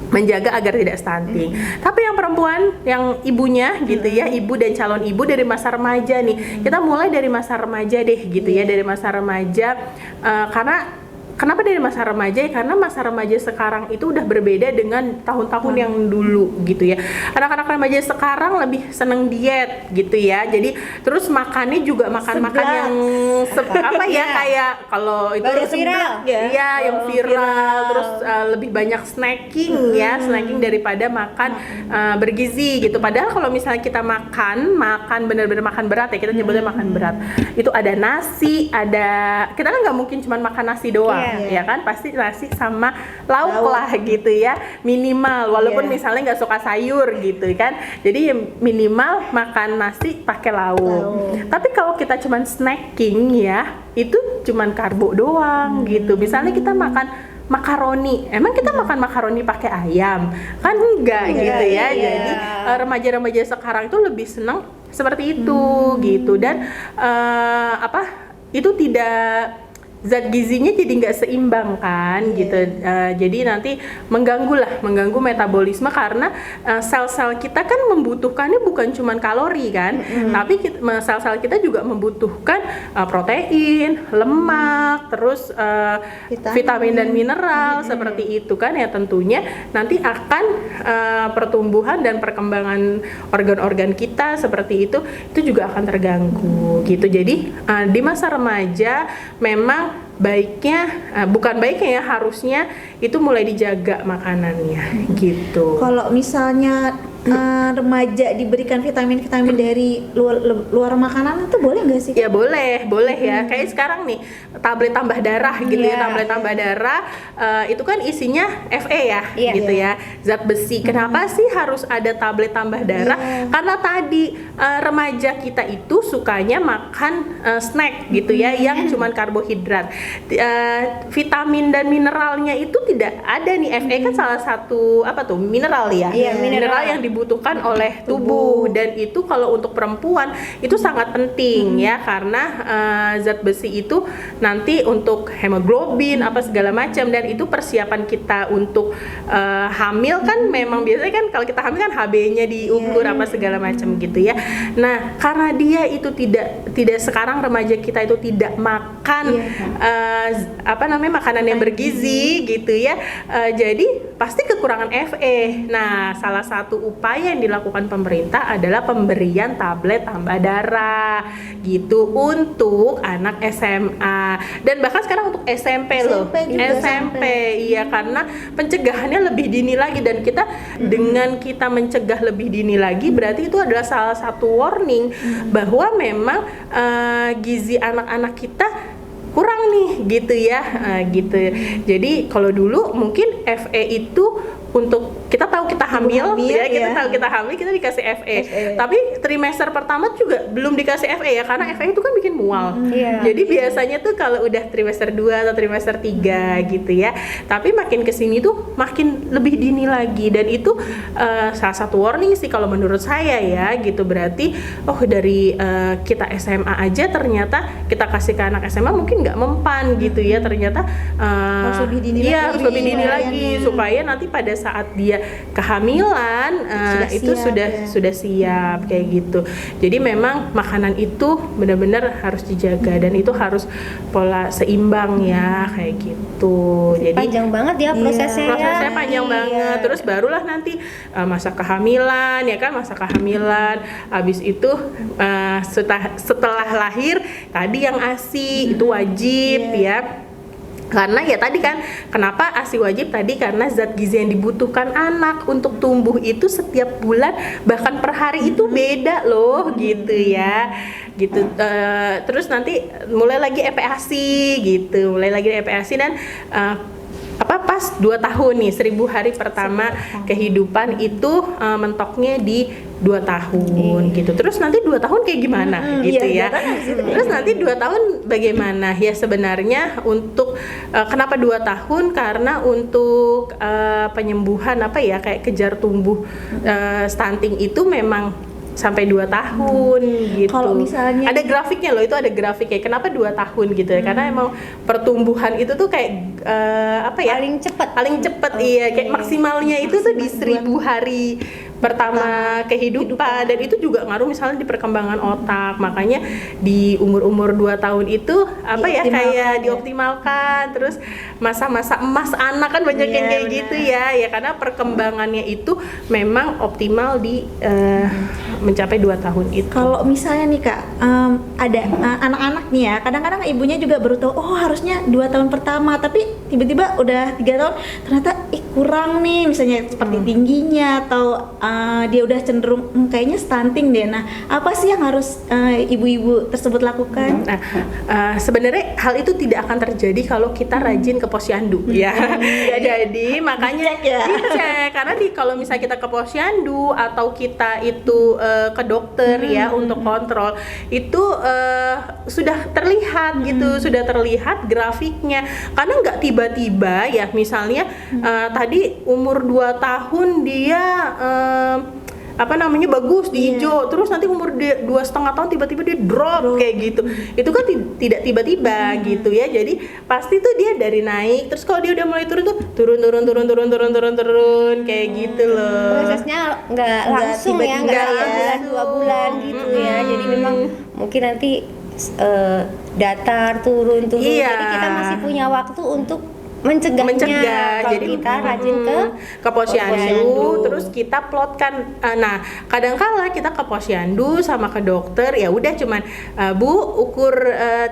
menjaga agar tidak stunting. Tapi yang perempuan, yang ibunya gitu ya, ibu dan calon ibu dari masa remaja nih. Kita mulai dari masa remaja deh gitu ya, dari masa remaja karena kenapa dari masa remaja? Karena masa remaja sekarang itu udah berbeda dengan tahun-tahun yang dulu gitu ya. Anak-anak remaja sekarang lebih seneng diet gitu ya. Jadi terus makannya juga makan-makan yang apa ya, kayak kalau itu viral ya, yang viral. Terus lebih banyak snacking ya, snacking daripada makan bergizi gitu. Padahal kalau misalnya kita makan benar-benar makan berat ya, kita nyebutnya makan berat. Itu ada nasi, kita kan nggak mungkin cuma makan nasi doang. Ya kan, pasti nasi sama lauk lah gitu ya, minimal walaupun misalnya nggak suka sayur gitu kan, jadi minimal makan nasi pakai lauk. Tapi kalau kita cuman snacking ya, itu cuman karbo doang gitu. Misalnya kita makan makaroni, emang kita makan makaroni pakai ayam? Kan enggak gitu ya. Jadi remaja-remaja sekarang itu lebih senang seperti itu gitu. Dan itu tidak, zat gizinya jadi nggak seimbang kan gitu. Jadi nanti mengganggu metabolisme karena sel-sel kita kan membutuhkannya bukan cuma kalori kan, tapi sel-sel kita juga membutuhkan protein, lemak, terus vitamin dan mineral seperti itu kan ya. Tentunya nanti akan pertumbuhan dan perkembangan organ-organ kita seperti itu juga akan terganggu gitu. Jadi di masa remaja memang bukan baiknya ya, haruslunya itu mulai dijaga makanannya gitu. Kalau misalnya remaja diberikan vitamin-vitamin dari luar makanan itu boleh nggak sih? Ya boleh ya. Kayak sekarang nih tablet tambah darah gitu ya, tablet tambah darah itu kan isinya Fe ya, gitu ya, zat besi. Kenapa sih harus ada tablet tambah darah? Karena tadi remaja kita itu sukanya makan snack gitu ya, yang cuman karbohidrat. Vitamin dan mineralnya itu tidak ada nih. Fe kan salah satu mineral ya, mineral yang dibutuhkan oleh tubuh, dan itu kalau untuk perempuan itu sangat penting ya, karena zat besi itu nanti untuk hemoglobin segala macam, dan itu persiapan kita untuk hamil kan. Memang biasanya kan kalau kita hamil kan HB-nya diukur segala macam gitu ya. Nah, karena dia itu tidak sekarang remaja kita itu tidak makan makanan yang bergizi gitu ya, jadi pasti kekurangan Fe. Nah, salah satu upaya yang dilakukan pemerintah adalah pemberian tablet tambah darah gitu untuk anak SMA, dan bahkan sekarang untuk SMP loh. SMP iya, karena pencegahannya lebih dini lagi, dan kita dengan kita mencegah lebih dini lagi berarti itu adalah salah satu warning bahwa memang gizi anak-anak kita kurang nih gitu ya, gitu. Jadi kalau dulu mungkin Fe itu untuk kita tahu kita hamil, ya kita ya. tahu kita hamil kita dikasih FE. FE. Tapi trimester pertama juga belum dikasih FE ya, karena FE itu kan bikin mual. Iya. Jadi biasanya tuh kalau udah trimester 2 atau trimester 3 gitu ya. Tapi makin kesini tuh makin lebih dini lagi, dan itu salah satu warning sih kalau menurut saya ya gitu. Berarti dari kita SMA aja ternyata kita kasih ke anak SMA mungkin nggak mempan gitu ya, ternyata Harus lebih dini iya, lagi harus lebih dini lagi pelayanannya. supaya nanti pada saat dia kehamilan itu siap, sudah siap kayak gitu. Jadi memang makanan itu benar-benar harus dijaga, dan itu harus pola seimbang ya kayak gitu. Jadi Panjang banget ya prosesnya. prosesnya panjang banget. Terus barulah nanti masa kehamilan ya kan, masa kehamilan. Habis itu setelah lahir tadi yang ASI itu wajib ya. Karena ya tadi kan, kenapa ASI wajib tadi, karena zat gizi yang dibutuhkan anak untuk tumbuh itu setiap bulan bahkan per hari itu beda loh gitu ya gitu. Terus nanti mulai lagi EPASI gitu, mulai lagi EPASI, dan pas 2 tahun nih, 1000 hari pertama kehidupan itu mentoknya di 2 tahun gitu. Terus nanti 2 tahun kayak gimana gitu ya. Terus nanti 2 tahun bagaimana ya sebenarnya untuk kenapa 2 tahun, karena untuk penyembuhan kayak kejar tumbuh stunting itu memang sampai 2 tahun gitu. Kalau misalnya ada grafiknya loh, itu ada grafiknya kenapa 2 tahun gitu ya, karena emang pertumbuhan itu tuh kayak paling cepet iya, kayak maksimalnya itu tuh di 1000 hari pertama kehidupan, dan itu juga ngaruh misalnya di perkembangan otak. Makanya di umur 2 tahun itu kayak dioptimalkan. Terus masa-masa emas anak kan banyak yang kayak gitu ya karena perkembangannya itu memang optimal di mencapai 2 tahun itu. Kalau misalnya nih Kak, ada anak-anak nih ya, kadang-kadang ibunya juga baru tahu harusnya 2 tahun pertama, tapi tiba-tiba udah 3 tahun ternyata kurang nih, misalnya seperti tingginya atau dia udah cenderung kayaknya stunting deh. Nah, apa sih yang harus ibu-ibu tersebut lakukan? Nah, sebenarnya hal itu tidak akan terjadi kalau kita rajin ke posyandu ya. Jadi makanya dicek, karena kalau misalnya kita ke posyandu atau kita itu ke dokter ya untuk kontrol, itu sudah terlihat gitu, sudah terlihat grafiknya. Karena nggak tiba-tiba ya, misalnya tadi umur 2 tahun dia bagus di hijau, terus nanti umur 2,5 tahun tiba-tiba dia drop kayak gitu. Itu kan tidak tiba-tiba gitu ya. Jadi pasti tuh dia dari naik, terus kalau dia udah mulai turun tuh turun kayak gitu loh. Prosesnya nggak langsung ya, nggak bulan 2 bulan gitu ya. Jadi memang mungkin nanti datar turun. Iya. Jadi kita masih punya waktu untuk mencegahnya. Kalau Jadi kita rajin ke posyandu, terus kita plotkan. Nah, kadang-kala kita ke posyandu sama ke dokter ya udah cuman Bu ukur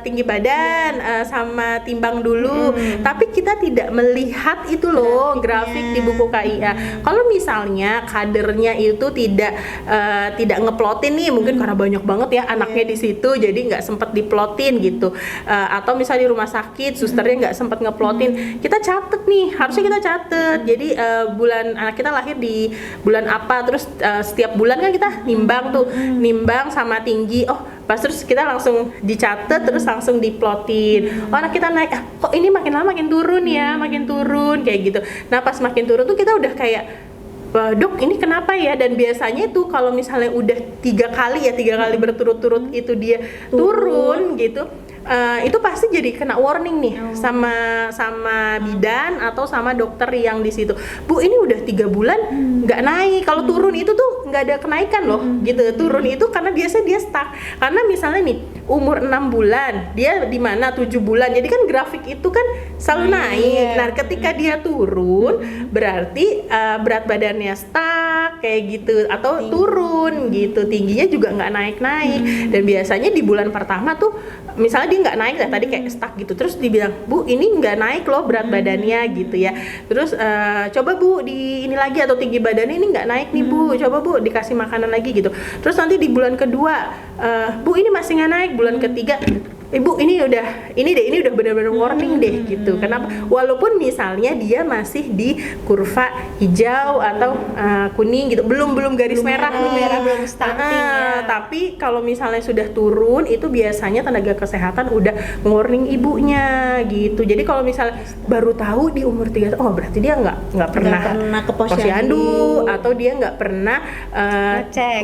tinggi badan sama timbang dulu, tapi kita tidak melihat itu loh grafik di buku KIA. Kalau misalnya kadernya itu tidak ngeplotin nih, mungkin karena banyak banget ya anaknya di situ, jadi nggak sempat diplotin gitu, atau misalnya di rumah sakit susternya nggak sempat ngeplotin, kita catet nih, harusnya kita catet. Jadi bulan anak kita lahir di bulan apa, terus setiap bulan kan kita nimbang tuh, nimbang sama tinggi. Pas terus kita langsung dicatat, terus langsung diplotin. Anak kita naik, kok ini makin lama makin turun ya, makin turun kayak gitu. Nah pas makin turun tuh kita udah kayak, Dok ini kenapa ya? Dan biasanya tuh kalau misalnya udah 3 kali berturut-turut itu dia turun gitu, itu pasti jadi kena warning nih sama bidan atau sama dokter yang di situ. Bu ini udah 3 bulan nggak naik. Kalau turun itu tuh nggak ada kenaikan loh gitu. Turun itu karena biasanya dia stuck. Karena misalnya nih umur 6 bulan dia di mana 7 bulan. Jadi kan grafik itu kan selalu naik. Nah ketika dia turun berarti berat badannya stuck kayak gitu atau turun gitu. Tingginya juga nggak naik-naik. Dan biasanya di bulan pertama tuh misalnya dia nggak naik lah, tadi kayak stuck gitu, terus dibilang Bu ini nggak naik loh berat badannya gitu ya, terus coba Bu di ini lagi, atau tinggi badannya ini nggak naik nih Bu, coba Bu dikasih makanan lagi gitu. Terus nanti di bulan kedua Bu ini masih nggak naik, bulan ketiga ibu ini udah benar-benar warning deh gitu. Kenapa? Walaupun misalnya dia masih di kurva hijau atau kuning gitu, belum garis merah nih, belum stunting ya. tapi kalau misalnya sudah turun itu biasanya tenaga kesehatan udah warning ibunya gitu. Jadi kalau misalnya baru tahu di umur 3 tahun, oh berarti dia nggak pernah ke posyandu, atau dia nggak pernah ngecek,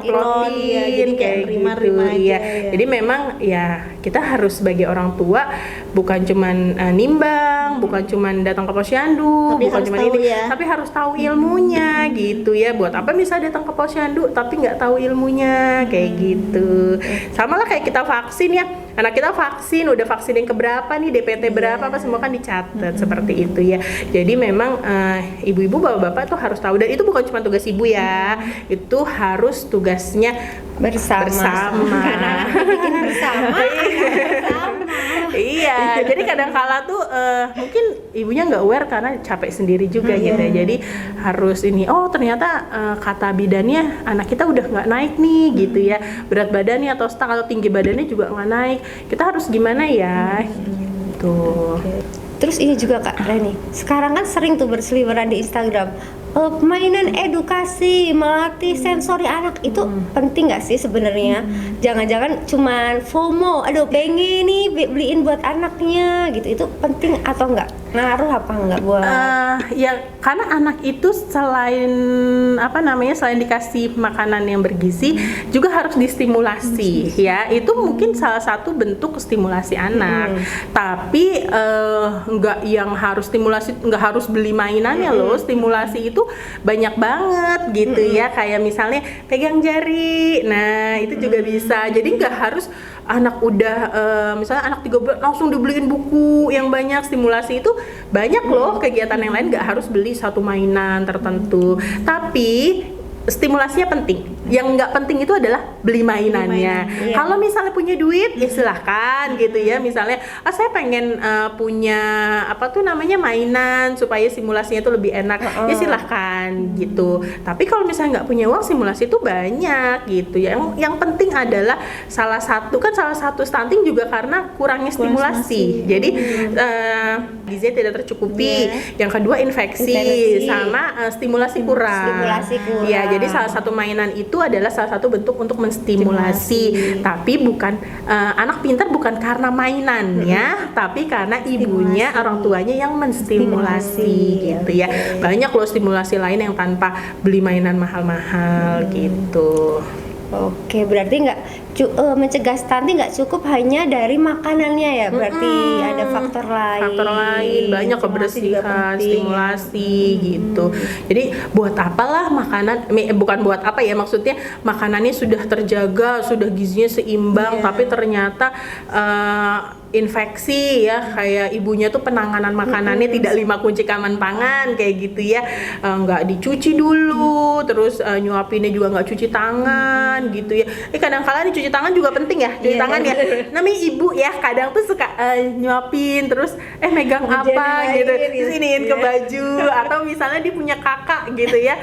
ngeplotin, iya, jadi kayak rima-rima gitu. aja, Iya. ya. Jadi memang ya kita harus sebagai orang tua bukan cuman nimbang, bukan cuman datang ke posyandu, Tapi bukan harus cuman tahu ini, ya. tapi harus tahu ilmunya gitu ya. Buat apa misalnya datang ke posyandu tapi nggak tahu ilmunya kayak gitu. Sama lah kayak kita vaksin ya. Anak kita vaksin, udah vaksin yang keberapa nih, DPT berapa, apa semua kan dicatat seperti itu ya. Jadi memang ibu-ibu, bapak-bapak tuh harus tahu, dan itu bukan cuma tugas ibu ya, itu harus tugasnya bersama. Karena bikin bersama. Iya, jadi kadang-kala tuh mungkin ibunya nggak aware karena capek sendiri juga gitu ya. Jadi harus ini, oh ternyata kata bidannya anak kita udah nggak naik nih gitu ya, berat badannya atau stang atau tinggi badannya juga nggak naik. Kita harus gimana ya? Gitu. Terus ini juga Kak Reni, sekarang kan sering tuh berseliweran di Instagram mainan edukasi, melatih sensori anak itu penting nggak sih sebenarnya? Jangan-jangan cuman FOMO, aduh pengen nih beliin buat anaknya gitu, itu penting atau enggak? Ngaruh apa enggak buat? Ya karena anak itu selain selain dikasih makanan yang bergizi juga harus distimulasi ya. Itu mungkin salah satu bentuk stimulasi anak. Tapi enggak yang harus stimulasi, enggak harus beli mainannya loh. Stimulasi itu banyak banget gitu ya, kayak misalnya pegang jari, nah itu juga bisa. Jadi nggak harus anak udah misalnya anak 3 bulan langsung dibeliin buku yang banyak. Stimulasi itu banyak loh, kegiatan yang lain nggak harus beli satu mainan tertentu, tapi stimulasinya penting. Yang nggak penting itu adalah beli mainannya. Kalau misalnya punya duit ya silahkan gitu ya. Misalnya saya pengen punya mainan supaya simulasinya itu lebih enak, ya silahkan gitu. Tapi kalau misalnya nggak punya uang, simulasi itu banyak gitu ya. Yang penting adalah salah satu stunting juga karena kurangnya stimulasi. Jadi gizinya tidak tercukupi. Yang kedua infeksi. Sama stimulasi kurang. Ya, jadi salah satu mainan itu adalah salah satu bentuk untuk menstimulasi. Tapi bukan anak pintar bukan karena mainannya, tapi karena ibunya, orang tuanya yang menstimulasi gitu ya. Banyak loh stimulasi lain yang tanpa beli mainan mahal-mahal gitu. Oke, berarti mencegah stunting nggak cukup hanya dari makanannya ya, berarti ada faktor lain. Banyak, kebersihan, stimulasi gitu. Jadi buat apalah makanan, bukan buat apa ya, maksudnya makanannya sudah terjaga, sudah gizinya seimbang, tapi ternyata infeksi ya, kayak ibunya tuh penanganan makanannya tidak 5 kunci aman pangan kayak gitu ya, nggak dicuci dulu, terus nyuapinnya juga nggak cuci tangan gitu ya. Kadang-kala nih cuci tangan juga penting ya, cuci tangan ya. Namanya ibu ya, kadang tuh suka nyuapin terus megang apa gitu, terus iniin ke baju, atau misalnya dia punya kakak gitu ya,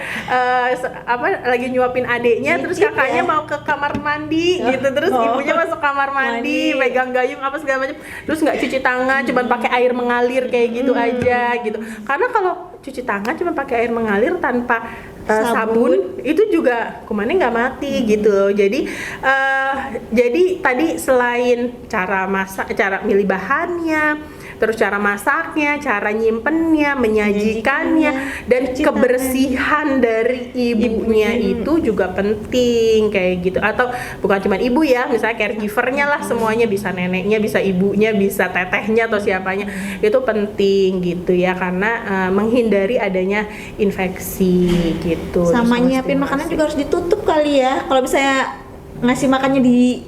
lagi nyuapin adiknya, terus kakaknya mau ke kamar mandi gitu, terus ibunya masuk kamar mandi, megang gayung apa segala macam, terus nggak cuci tangan, cuma pakai air mengalir kayak gitu aja gitu. Karena kalau cuci tangan cuma pakai air mengalir tanpa sabun itu juga kumannya nggak mati gitu. Jadi tadi selain cara masak, cara milih bahannya, terus cara masaknya, cara nyimpennya, menyajikannya, dan kebersihan dari ibunya itu juga penting kayak gitu. Atau bukan cuma ibu ya, misalnya caregivernya lah, semuanya, bisa neneknya, bisa ibunya, bisa tetehnya atau siapanya, itu penting gitu ya, karena menghindari adanya infeksi gitu. Sama nyiapin makanan juga harus ditutup kali ya. Kalau misalnya ngasih makannya di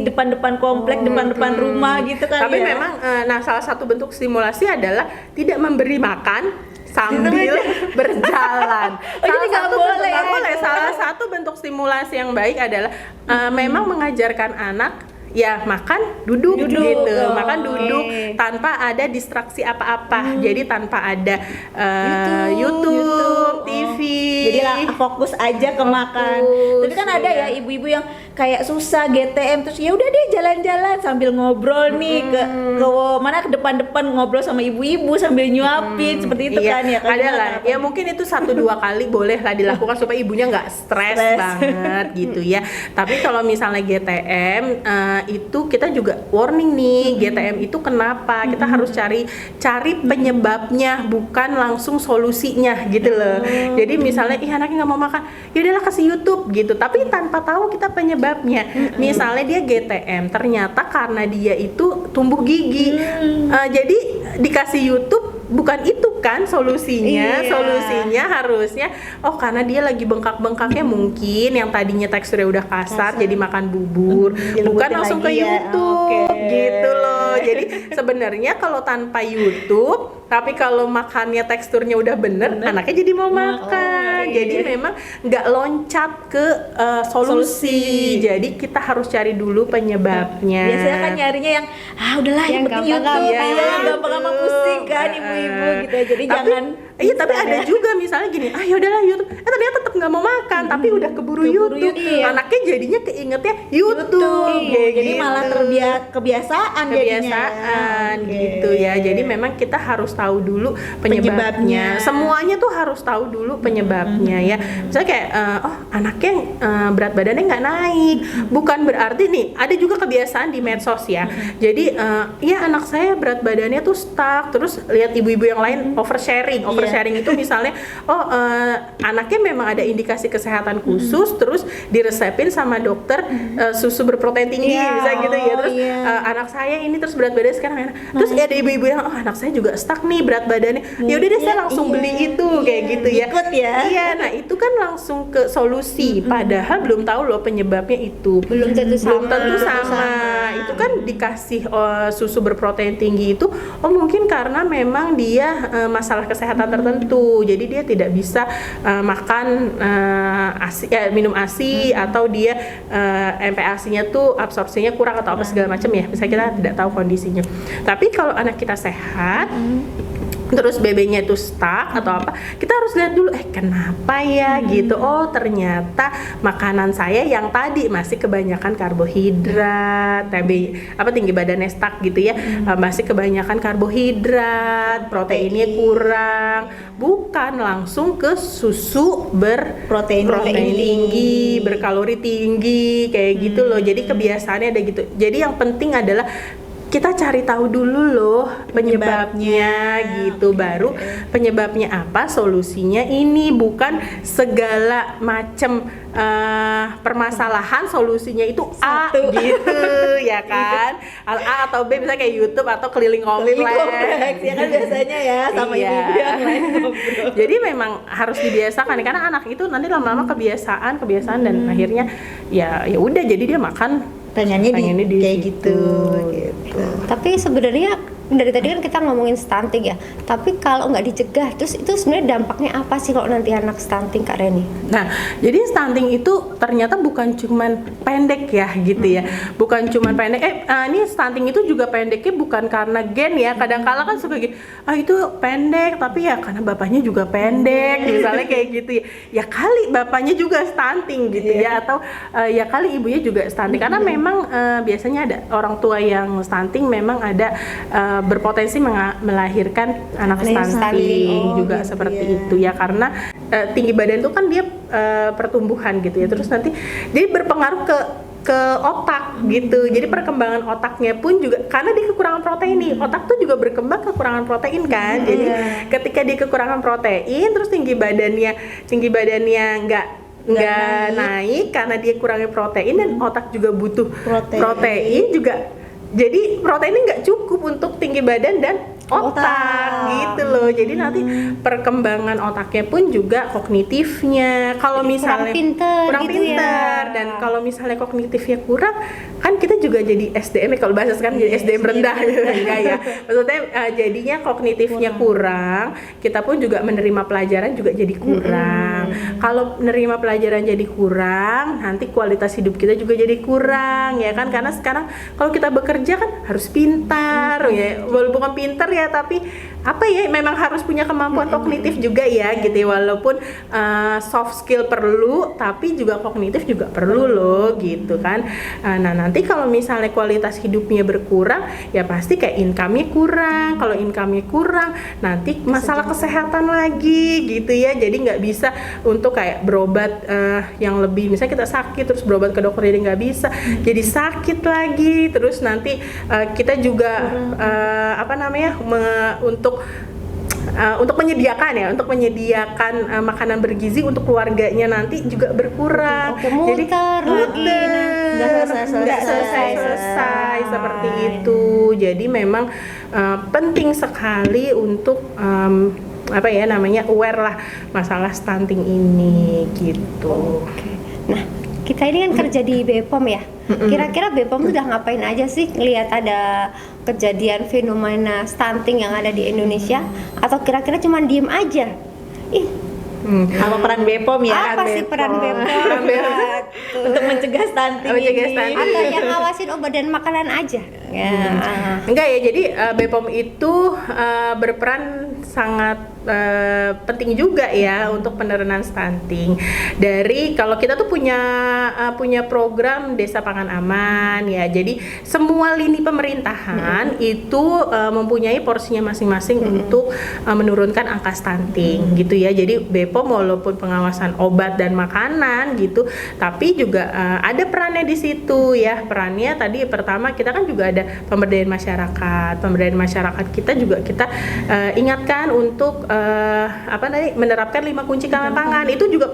depan-depan komplek, depan-depan rumah gitu kan. Tapi ya. memang salah satu bentuk stimulasi adalah tidak memberi makan sambil berjalan. Jadi nggak boleh. Salah satu bentuk stimulasi yang baik adalah memang mengajarkan anak ya makan duduk gitu, makan duduk tanpa ada distraksi apa-apa. Jadi tanpa ada YouTube, TV. Jadi fokus aja ke makan. Tapi kan ada ya ibu-ibu yang kayak susah GTM terus ya udah deh jalan-jalan sambil ngobrol nih ke mana ke depan-depan ngobrol sama ibu-ibu sambil nyuapin seperti itu kan ya. Ada lah. Ya mungkin itu 1-2 kali boleh lah dilakukan supaya ibunya nggak stres banget gitu ya. Tapi kalau misalnya GTM itu kita juga warning nih, GTM itu kenapa? Kita harus cari penyebabnya, bukan langsung solusinya gitu loh. Jadi misalnya anaknya nggak mau makan, ya udahlah kasih YouTube gitu. Tapi tanpa tahu kita penyebabnya. Misalnya dia GTM, ternyata karena dia itu tumbuh gigi. Jadi dikasih YouTube bukan itu kan solusinya. Solusinya harusnya karena dia lagi bengkak-bengkaknya mungkin yang tadinya teksturnya udah kasar jadi makan bubur, bukan langsung ke YouTube gitu loh. Jadi sebenarnya kalau tanpa YouTube, tapi kalau makannya teksturnya udah bener, anaknya jadi mau makan. Jadi memang nggak loncat ke solusi. Jadi kita harus cari dulu penyebabnya. Biasanya kan nyarinya yang udahlah yang penting YouTube, gampang-gampang pusing kan ibu-ibu gitu. Jadi jangan. Iya, tapi ada juga misalnya gini, yaudahlah YouTube. Ternyata tetap nggak mau makan, tapi udah keburu YouTube. Anaknya jadinya keingetnya YouTube. Jadi malah kebiasaan gitu ya. Jadi memang kita harus tahu dulu penyebabnya. Semuanya tuh harus tahu dulu penyebabnya ya. Misalnya kayak anaknya berat badannya nggak naik, bukan berarti nih ada juga kebiasaan di medsos ya. Jadi anak saya berat badannya tuh stuck, terus lihat ibu-ibu yang lain oversharing itu misalnya anaknya memang ada indikasi kesehatan khusus, terus diresepin sama dokter susu berprotein tinggi bisa gitu ya. Terus anak saya ini terus berat badannya sekarang enak. Terus ada ibu-ibu yang anak saya juga stuck nih berat badannya. Ya udah deh saya langsung beli itu kayak gitu ya. Ikut ya. Iya, nah itu kan langsung ke solusi, padahal belum tahu loh penyebabnya itu. Belum tentu sama. Itu kan dikasih susu berprotein tinggi itu mungkin karena memang dia masalah kesehatan tertentu, jadi dia tidak bisa makan minum ASI atau dia MPASI-nya tuh absorpsinya kurang atau apa segala macam ya, misalnya kita tidak tahu kondisinya. Tapi kalau anak kita sehat terus BB-nya itu stuck atau apa, kita harus lihat dulu kenapa ya gitu. Ternyata makanan saya yang tadi masih kebanyakan karbohidrat, tinggi badannya stuck gitu ya, masih kebanyakan karbohidrat, proteinnya kurang, bukan langsung ke susu berprotein tinggi, berkalori tinggi kayak gitu loh. Jadi kebiasaannya ada gitu. Jadi yang penting adalah kita cari tahu dulu loh penyebabnya gitu, baru penyebabnya apa, solusinya ini, bukan segala macam permasalahan solusinya itu A gitu ya kan, A atau B, misalnya kayak YouTube atau keliling kompleks ya kan biasanya ya sama ibu-ibu yang lain ngobrol. Jadi memang harus dibiasakan karena anak itu nanti lama-lama kebiasaan dan akhirnya ya udah jadi dia makan pengennya di kayak gitu. Tapi sebenarnya dari tadi kan kita ngomongin stunting ya, tapi kalau nggak dicegah, terus itu sebenarnya dampaknya apa sih kalau nanti anak stunting, Kak Reni? Nah, jadi stunting itu ternyata bukan cuman pendek ya gitu ya, bukan cuman pendek. Ini stunting itu juga pendeknya bukan karena gen ya. Kadang-kala kan suka gitu, itu pendek, tapi ya karena bapaknya juga pendek, misalnya kayak gitu ya. Ya kali bapaknya juga stunting gitu ya, atau ya kali ibunya juga stunting. Karena memang biasanya ada orang tua yang stunting memang ada berpotensi melahirkan anak stunting juga seperti itu ya, karena tinggi badan itu kan dia pertumbuhan gitu ya, terus nanti jadi berpengaruh ke otak gitu. Jadi perkembangan otaknya pun juga karena dia kekurangan protein nih. Otak tuh juga berkembang kekurangan protein kan. Jadi ketika dia kekurangan protein, terus tinggi badannya nggak naik karena dia kurangnya protein, dan otak juga butuh protein juga. Jadi proteinnya nggak cukup untuk tinggi badan dan otak gitu loh. Jadi nanti perkembangan otaknya pun juga kognitifnya kalau misalnya kurang pintar ya. Dan kalau misalnya kognitifnya kurang, kan kita juga jadi SDM kalau bahasa sekarang jadi SDM rendah gitu enggak ya. Maksudnya jadinya kognitifnya kurang, kita pun juga menerima pelajaran juga jadi kurang. Kalau menerima pelajaran jadi kurang, nanti kualitas hidup kita juga jadi kurang ya kan, karena sekarang kalau kita bekerja kan harus pintar ya, walaupun bukan pintar ya, tapi apa ya, memang harus punya kemampuan kognitif juga ya gitu ya, walaupun soft skill perlu tapi juga kognitif juga perlu loh gitu kan. Nah nanti kalau misalnya kualitas hidupnya berkurang ya pasti kayak income-nya kurang. Kalau income-nya kurang nanti masalah kesehatan lagi gitu ya, jadi nggak bisa untuk kayak berobat yang lebih, misalnya kita sakit terus berobat ke dokter jadi nggak bisa, jadi sakit lagi, terus nanti kita juga untuk menyediakan makanan bergizi untuk keluarganya nanti juga berkurang. Oke, muter lagi. Nggak selesai seperti itu. Jadi memang penting sekali untuk aware lah masalah stunting ini gitu. Nah, kita ini kan kerja di BPOM ya. Kira-kira BPOM tuh udah ngapain aja sih ngelihat ada kejadian fenomena stunting yang ada di Indonesia, atau kira-kira cuma diem aja? Sama peran BPOM ya. Apa sih peran BPOM? Untuk mencegah stunting ini. Atau yang ngawasin obat dan makanan aja? Ya. Enggak ya, jadi BPOM itu berperan sangat penting juga ya untuk penurunan stunting. Dari kalau kita tuh punya program Desa Pangan Aman ya. Jadi semua lini pemerintahan itu mempunyai porsinya masing-masing untuk menurunkan angka stunting gitu ya. Jadi BPOM walaupun pengawasan obat dan makanan gitu, tapi juga ada perannya di situ ya. Perannya tadi pertama kita kan juga ada pemberdayaan masyarakat. Pemberdayaan masyarakat kita juga kita ingatkan untuk menerapkan 5 kunci keamanan pangan.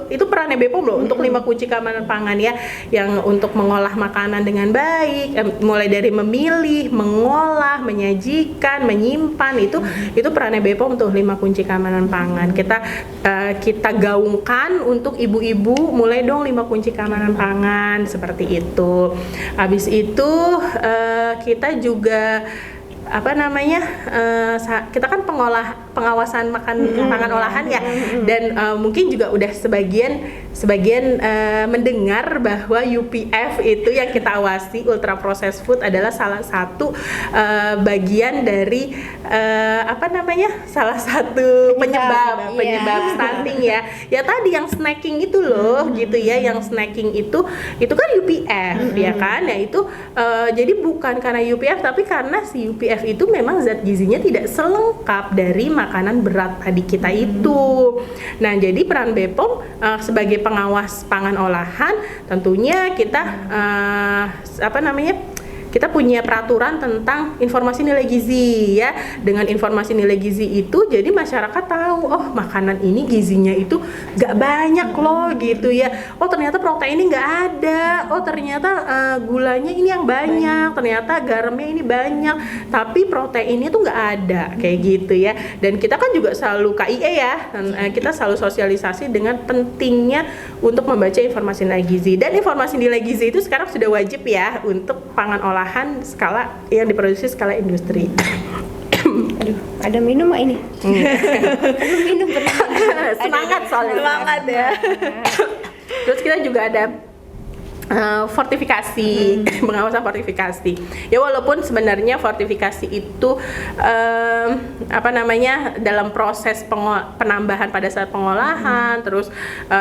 Itu perannya BPOM loh, untuk 5 kunci keamanan pangan ya, yang untuk mengolah makanan dengan baik, mulai dari memilih, mengolah, menyajikan, menyimpan, itu perannya BPOM tuh 5 kunci keamanan pangan. Kita gaungkan untuk ibu-ibu, mulai dong 5 kunci keamanan pangan seperti itu. Habis itu kita juga kita kan pengawasan pangan olahan ya, dan mungkin juga udah sebagian mendengar bahwa UPF itu yang kita awasi, ultra processed food, adalah salah satu bagian dari salah satu penyebab stunting ya. Ya tadi yang snacking itu loh gitu ya, yang snacking itu kan UPF ya kan, ya itu jadi bukan karena UPF tapi karena si UPF itu memang zat gizinya tidak selengkap dari makanan berat tadi kita itu. Nah, jadi peran BPOM sebagai pengawas pangan olahan, tentunya kita kita punya peraturan tentang informasi nilai gizi ya. Dengan informasi nilai gizi itu jadi masyarakat tahu, oh makanan ini gizinya itu gak banyak loh gitu ya. Oh ternyata proteinnya gak ada. Oh ternyata gulanya ini yang banyak. Ternyata garamnya ini banyak. Tapi proteinnya tuh gak ada kayak gitu ya. Dan kita kan juga selalu KIE ya. Dan, kita selalu sosialisasi dengan pentingnya untuk membaca informasi nilai gizi. Dan informasi nilai gizi itu sekarang sudah wajib ya untuk pangan olahan skala yang diproduksi skala industri. Aduh, ada minum nggak ini? Perlu minum. Semangat soalnya. Semangat ya. Terus kita juga ada fortifikasi, pengawasan fortifikasi. Ya walaupun sebenarnya fortifikasi itu dalam proses penambahan pada saat pengolahan, terus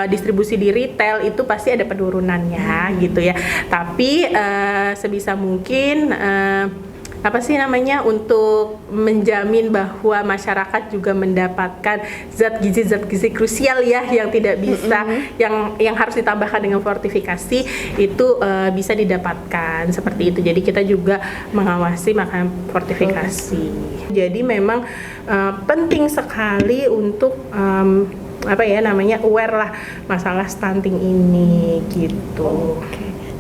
distribusi di retail itu pasti ada penurunannya gitu ya. Tapi sebisa mungkin untuk menjamin bahwa masyarakat juga mendapatkan zat gizi krusial ya, yang tidak bisa yang harus ditambahkan dengan fortifikasi itu bisa didapatkan seperti itu. Jadi kita juga mengawasi makanan fortifikasi. Jadi memang penting sekali untuk aware lah masalah stunting ini gitu.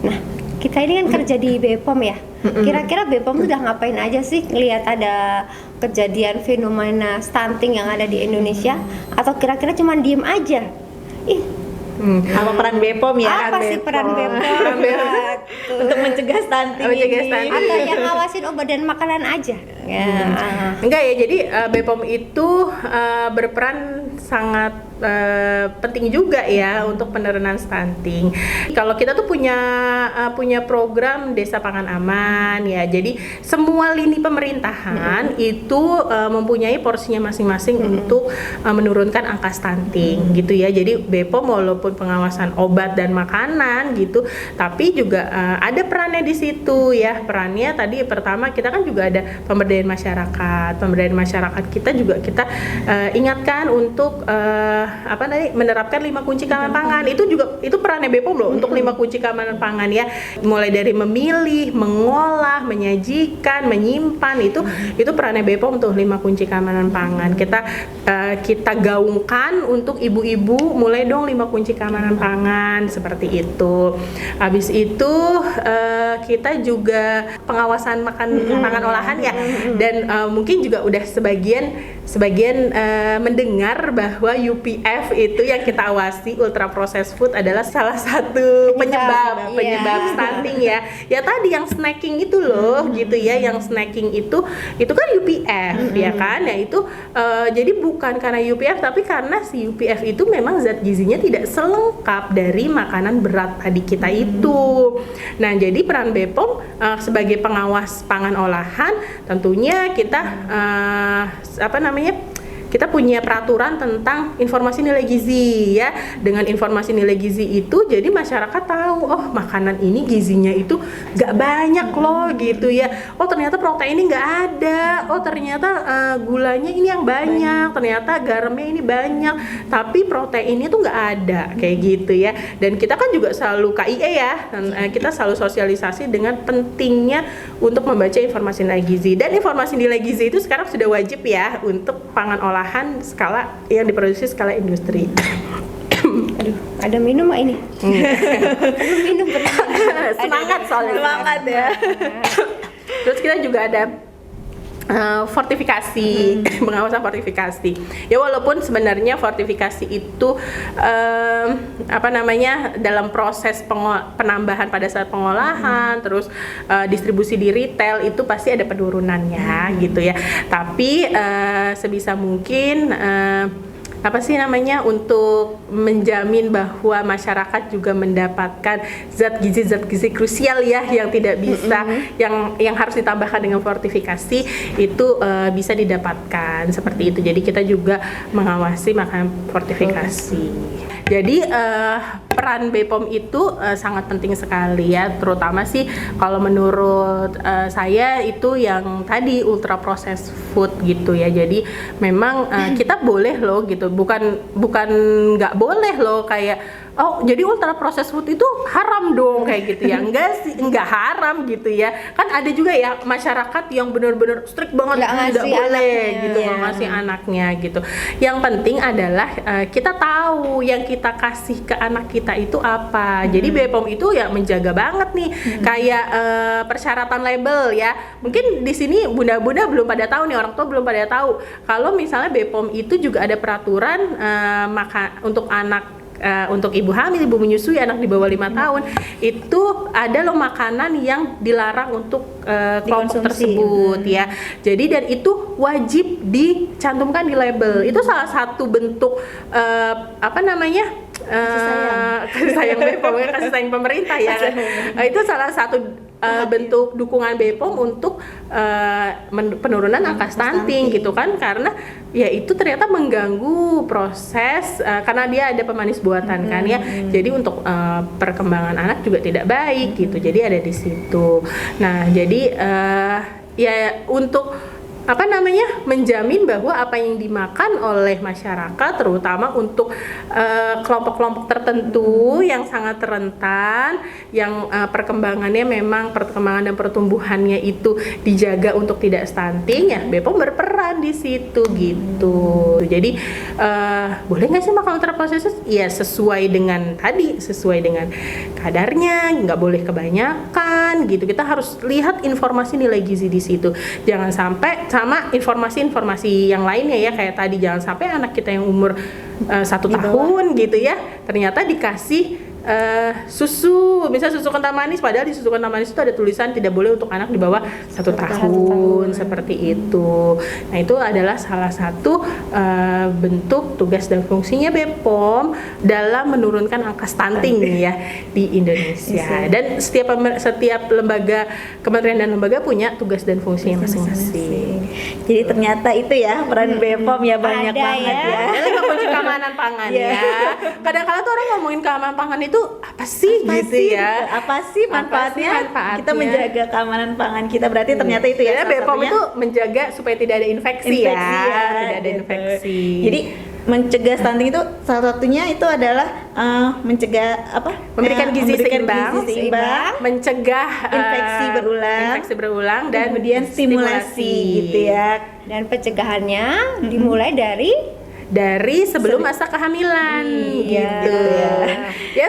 Nah, kita ini kan kerja di BPOM ya. Kira-kira BPOM tuh udah ngapain aja sih ngelihat ada kejadian fenomena stunting yang ada di Indonesia, atau kira-kira cuma diem aja? Sama peran BPOM ya. Apa sih peran BPOM? Untuk mencegah stunting ini. Atau yang ngawasin obat dan makanan aja? Ya. Enggak ya, jadi BPOM itu berperan sangat penting juga ya untuk penurunan stunting. Kalau kita tuh punya program Desa Pangan Aman ya. Jadi semua lini pemerintahan itu mempunyai porsinya masing-masing untuk menurunkan angka stunting gitu ya. Jadi BPOM walaupun pengawasan obat dan makanan gitu, tapi juga ada perannya di situ ya. Perannya tadi pertama kita kan juga ada pemberdayaan masyarakat. Pemberdayaan masyarakat kita juga kita ingatkan untuk menerapkan 5 kunci keamanan pangan. Itu perannya BPOM loh untuk 5 kunci keamanan pangan ya. Mulai dari memilih, mengolah, menyajikan, menyimpan itu perannya BPOM untuk 5 kunci keamanan pangan. Kita gaungkan untuk ibu-ibu, mulai dong 5 kunci keamanan pangan seperti itu. Habis itu kita juga pengawasan pangan olahan ya. Dan mungkin juga udah sebagian mendengar bahwa UPF itu yang kita awasi, ultra processed food, adalah salah satu penyebab stunting ya. Ya tadi yang snacking itu loh gitu ya, yang snacking itu kan UPF ya kan. Ya itu jadi bukan karena UPF, tapi karena si UPF itu memang zat gizinya tidak selengkap dari makanan berat tadi kita itu. Nah, jadi peran BPOM sebagai pengawas pangan olahan, tentunya kita kita punya peraturan tentang informasi nilai gizi ya. Dengan informasi nilai gizi itu jadi masyarakat tahu, oh makanan ini gizinya itu gak banyak loh gitu ya. Oh ternyata proteinnya gak ada. Oh ternyata gulanya ini yang banyak. Ternyata garamnya ini banyak. Tapi proteinnya tuh gak ada kayak gitu ya. Dan kita kan juga selalu KIE ya. Dan, kita selalu sosialisasi dengan pentingnya untuk membaca informasi nilai gizi. Dan informasi nilai gizi itu sekarang sudah wajib ya untuk pangan olahan skala yang diproduksi skala industri. Aduh, ada minum nggak ini? Minum Semangat soalnya. Semangat ya. Terus kita juga ada fortifikasi, pengawasan fortifikasi. Ya walaupun sebenarnya fortifikasi itu dalam proses penambahan pada saat pengolahan, terus distribusi di retail itu pasti ada penurunannya gitu ya. Tapi sebisa mungkin untuk menjamin bahwa masyarakat juga mendapatkan zat gizi krusial ya yang tidak bisa yang harus ditambahkan dengan fortifikasi itu bisa didapatkan seperti itu. Jadi kita juga mengawasi makanan fortifikasi. Jadi peran BPOM itu sangat penting sekali ya, terutama sih kalau menurut saya itu yang tadi ultra processed food gitu ya. Jadi memang kita boleh loh gitu, bukan nggak boleh loh kayak oh jadi ultra processed food itu haram dong kayak gitu ya. Enggak sih, enggak haram gitu ya. Kan ada juga ya masyarakat yang benar-benar strict banget nggak boleh gitu ngasih anaknya gitu. Yang penting adalah kita tahu yang kita kasih ke anak kita itu apa. Jadi BPOM itu ya menjaga banget nih kayak persyaratan label ya. Mungkin di sini bunda-bunda belum pada tahu nih, orang tua belum pada tahu kalau misalnya BPOM itu juga ada peraturan untuk anak untuk ibu hamil, ibu menyusui, anak di bawah 5 tahun itu ada loh makanan yang dilarang untuk kelompok tersebut ya. Jadi dan itu wajib dicantumkan di label. Itu salah satu bentuk kasih sayang BPOM, kasih sayang pemerintah ya. Itu salah satu bentuk dukungan BPOM untuk penurunan angka stunting gitu kan, karena ya itu ternyata mengganggu proses karena dia ada pemanis buatan kan ya. Jadi untuk perkembangan anak juga tidak baik gitu. Jadi ada di situ. Nah, jadi ya untuk menjamin bahwa apa yang dimakan oleh masyarakat, terutama untuk kelompok-kelompok tertentu yang sangat rentan, yang perkembangan dan pertumbuhannya itu dijaga untuk tidak stunting, ya BPOM berperan di situ gitu. Jadi boleh nggak sih makan ultra processed? Ya sesuai dengan kadarnya, nggak boleh kebanyakan gitu. Kita harus lihat informasi nilai gizi di situ. Jangan sampai sama informasi-informasi yang lainnya ya, kayak tadi jangan sampai anak kita yang umur 1 tahun gitu ya ternyata dikasih susu, misalnya susu kental manis, padahal di susu kental manis itu ada tulisan tidak boleh untuk anak di bawah 1 tahun, seperti itu. Nah, itu adalah salah satu bentuk tugas dan fungsinya BPOM dalam menurunkan angka stunting ya di Indonesia. Dan setiap lembaga, kementerian dan lembaga punya tugas dan fungsinya masing-masing. Jadi ternyata itu ya peran BPOM ya, banyak Ada banget ya. ya. Adalah kunci keamanan pangan ya. Kadang-kadang tuh orang ngomongin keamanan pangan itu apa sih gitu ya? Apa sih manfaatnya? manfaatnya? Kita menjaga keamanan pangan kita, berarti ternyata itu ya. Ya, salah BPOM satunya. itu menjaga supaya tidak ada infeksi, ya. Tidak ada gitu. infeksi. Jadi mencegah stunting itu salah satunya itu adalah mencegah apa? Memberikan gizi seimbang, mencegah infeksi berulang dan kemudian stimulasi gitu ya. Dan pencegahannya dimulai dari sebelum masa kehamilan gitu ya,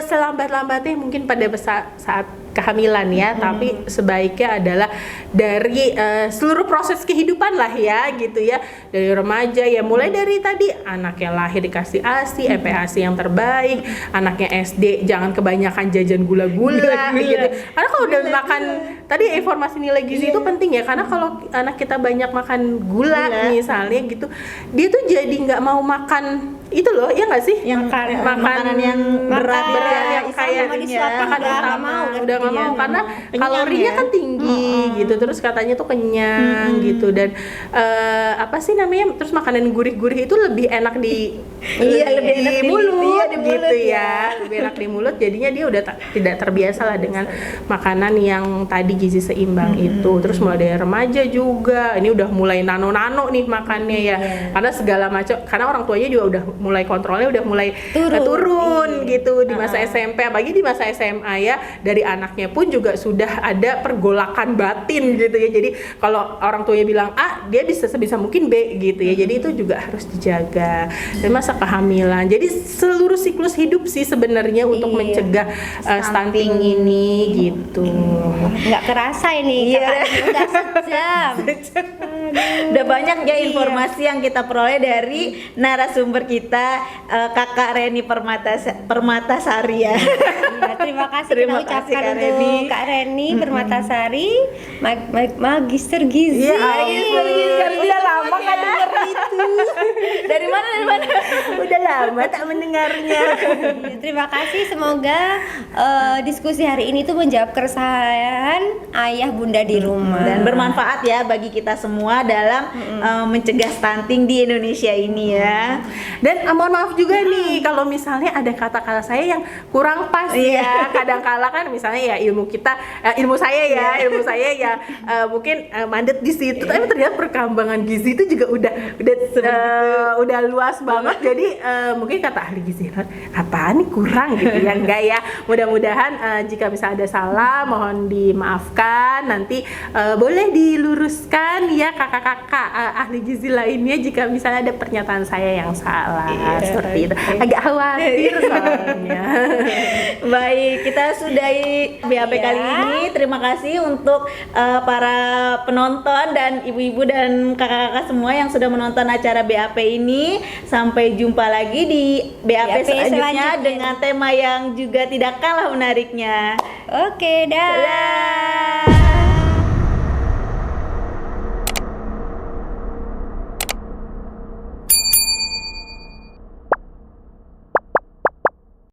selambat-lambatnya mungkin pada saat kehamilan ya, tapi sebaiknya adalah dari seluruh proses kehidupan lah ya gitu ya, dari remaja ya, mulai dari tadi anaknya lahir dikasih ASI, MPASI yang terbaik, anaknya SD jangan kebanyakan jajan gula-gula gitu, karena kalau udah makan tadi informasi nilai gizi itu penting ya, karena kalau anak kita banyak makan gula misalnya gitu, dia tuh jadi nggak mau makan itu loh, ya nggak sih, yang makanan yang berat yang kayak makan utama udah nggak mau karena kalorinya kan tinggi gitu, terus katanya tuh kenyang gitu, dan apa sih namanya, terus makanan gurih-gurih itu lebih enak di mulut gitu ya, lebih enak di mulut, jadinya dia udah tidak terbiasa lah dengan makanan yang tadi gizi seimbang itu. Terus mulai dari remaja juga ini udah mulai nano nih makannya ya, karena segala macam, karena orang tuanya juga udah mulai kontrolnya udah mulai turun gitu di masa SMP, apalagi di masa SMA ya, dari anaknya pun juga sudah ada pergolakan batin gitu ya, jadi kalau orang tuanya bilang A, dia bisa sebisa mungkin B gitu ya, jadi itu juga harus dijaga. Dan masa kehamilan, jadi seluruh siklus hidup sih sebenarnya untuk mencegah stunting ini gitu. nggak kerasa ini udah sejam. Udah banyak ya informasi yang kita peroleh dari narasumber kita, Kakak Reni Permatasari ya. Ya, terima kasih Terima kita kasih, ucapkan Kak untuk Reni. Kak Reni Permatasari, Magister Gizi. Iya, udah lama nggak denger itu. Dari mana? Udah lama tak mendengarnya. Ya, terima kasih, semoga diskusi hari ini tuh menjawab keresahan ayah bunda di rumah Dan bermanfaat ya bagi kita semua dalam mencegah stunting di Indonesia ini ya. Dan mohon maaf juga nih kalau misalnya ada kata-kata saya yang kurang pas ya. Kadang-kala kan misalnya ya ilmu saya ya mungkin mandet di situ, tapi ternyata perkembangan gizi itu juga udah luas banget. Jadi mungkin kata ahli gizi apaan nih kurang gitu ya, enggak ya. Mudah-mudahan jika misalnya ada salah mohon dimaafkan, nanti boleh diluruskan ya kakak-kakak ahli gizi lainnya jika misalnya ada pernyataan saya yang salah. Seperti itu, agak khawatir soalnya. Baik, kita sudahi BAP kali ini. Terima kasih untuk para penonton dan ibu-ibu dan kakak-kakak semua yang sudah menonton acara BAP ini. Sampai jumpa lagi di BAP selanjutnya dengan tema yang juga tidak kalah menariknya. Oke, dah.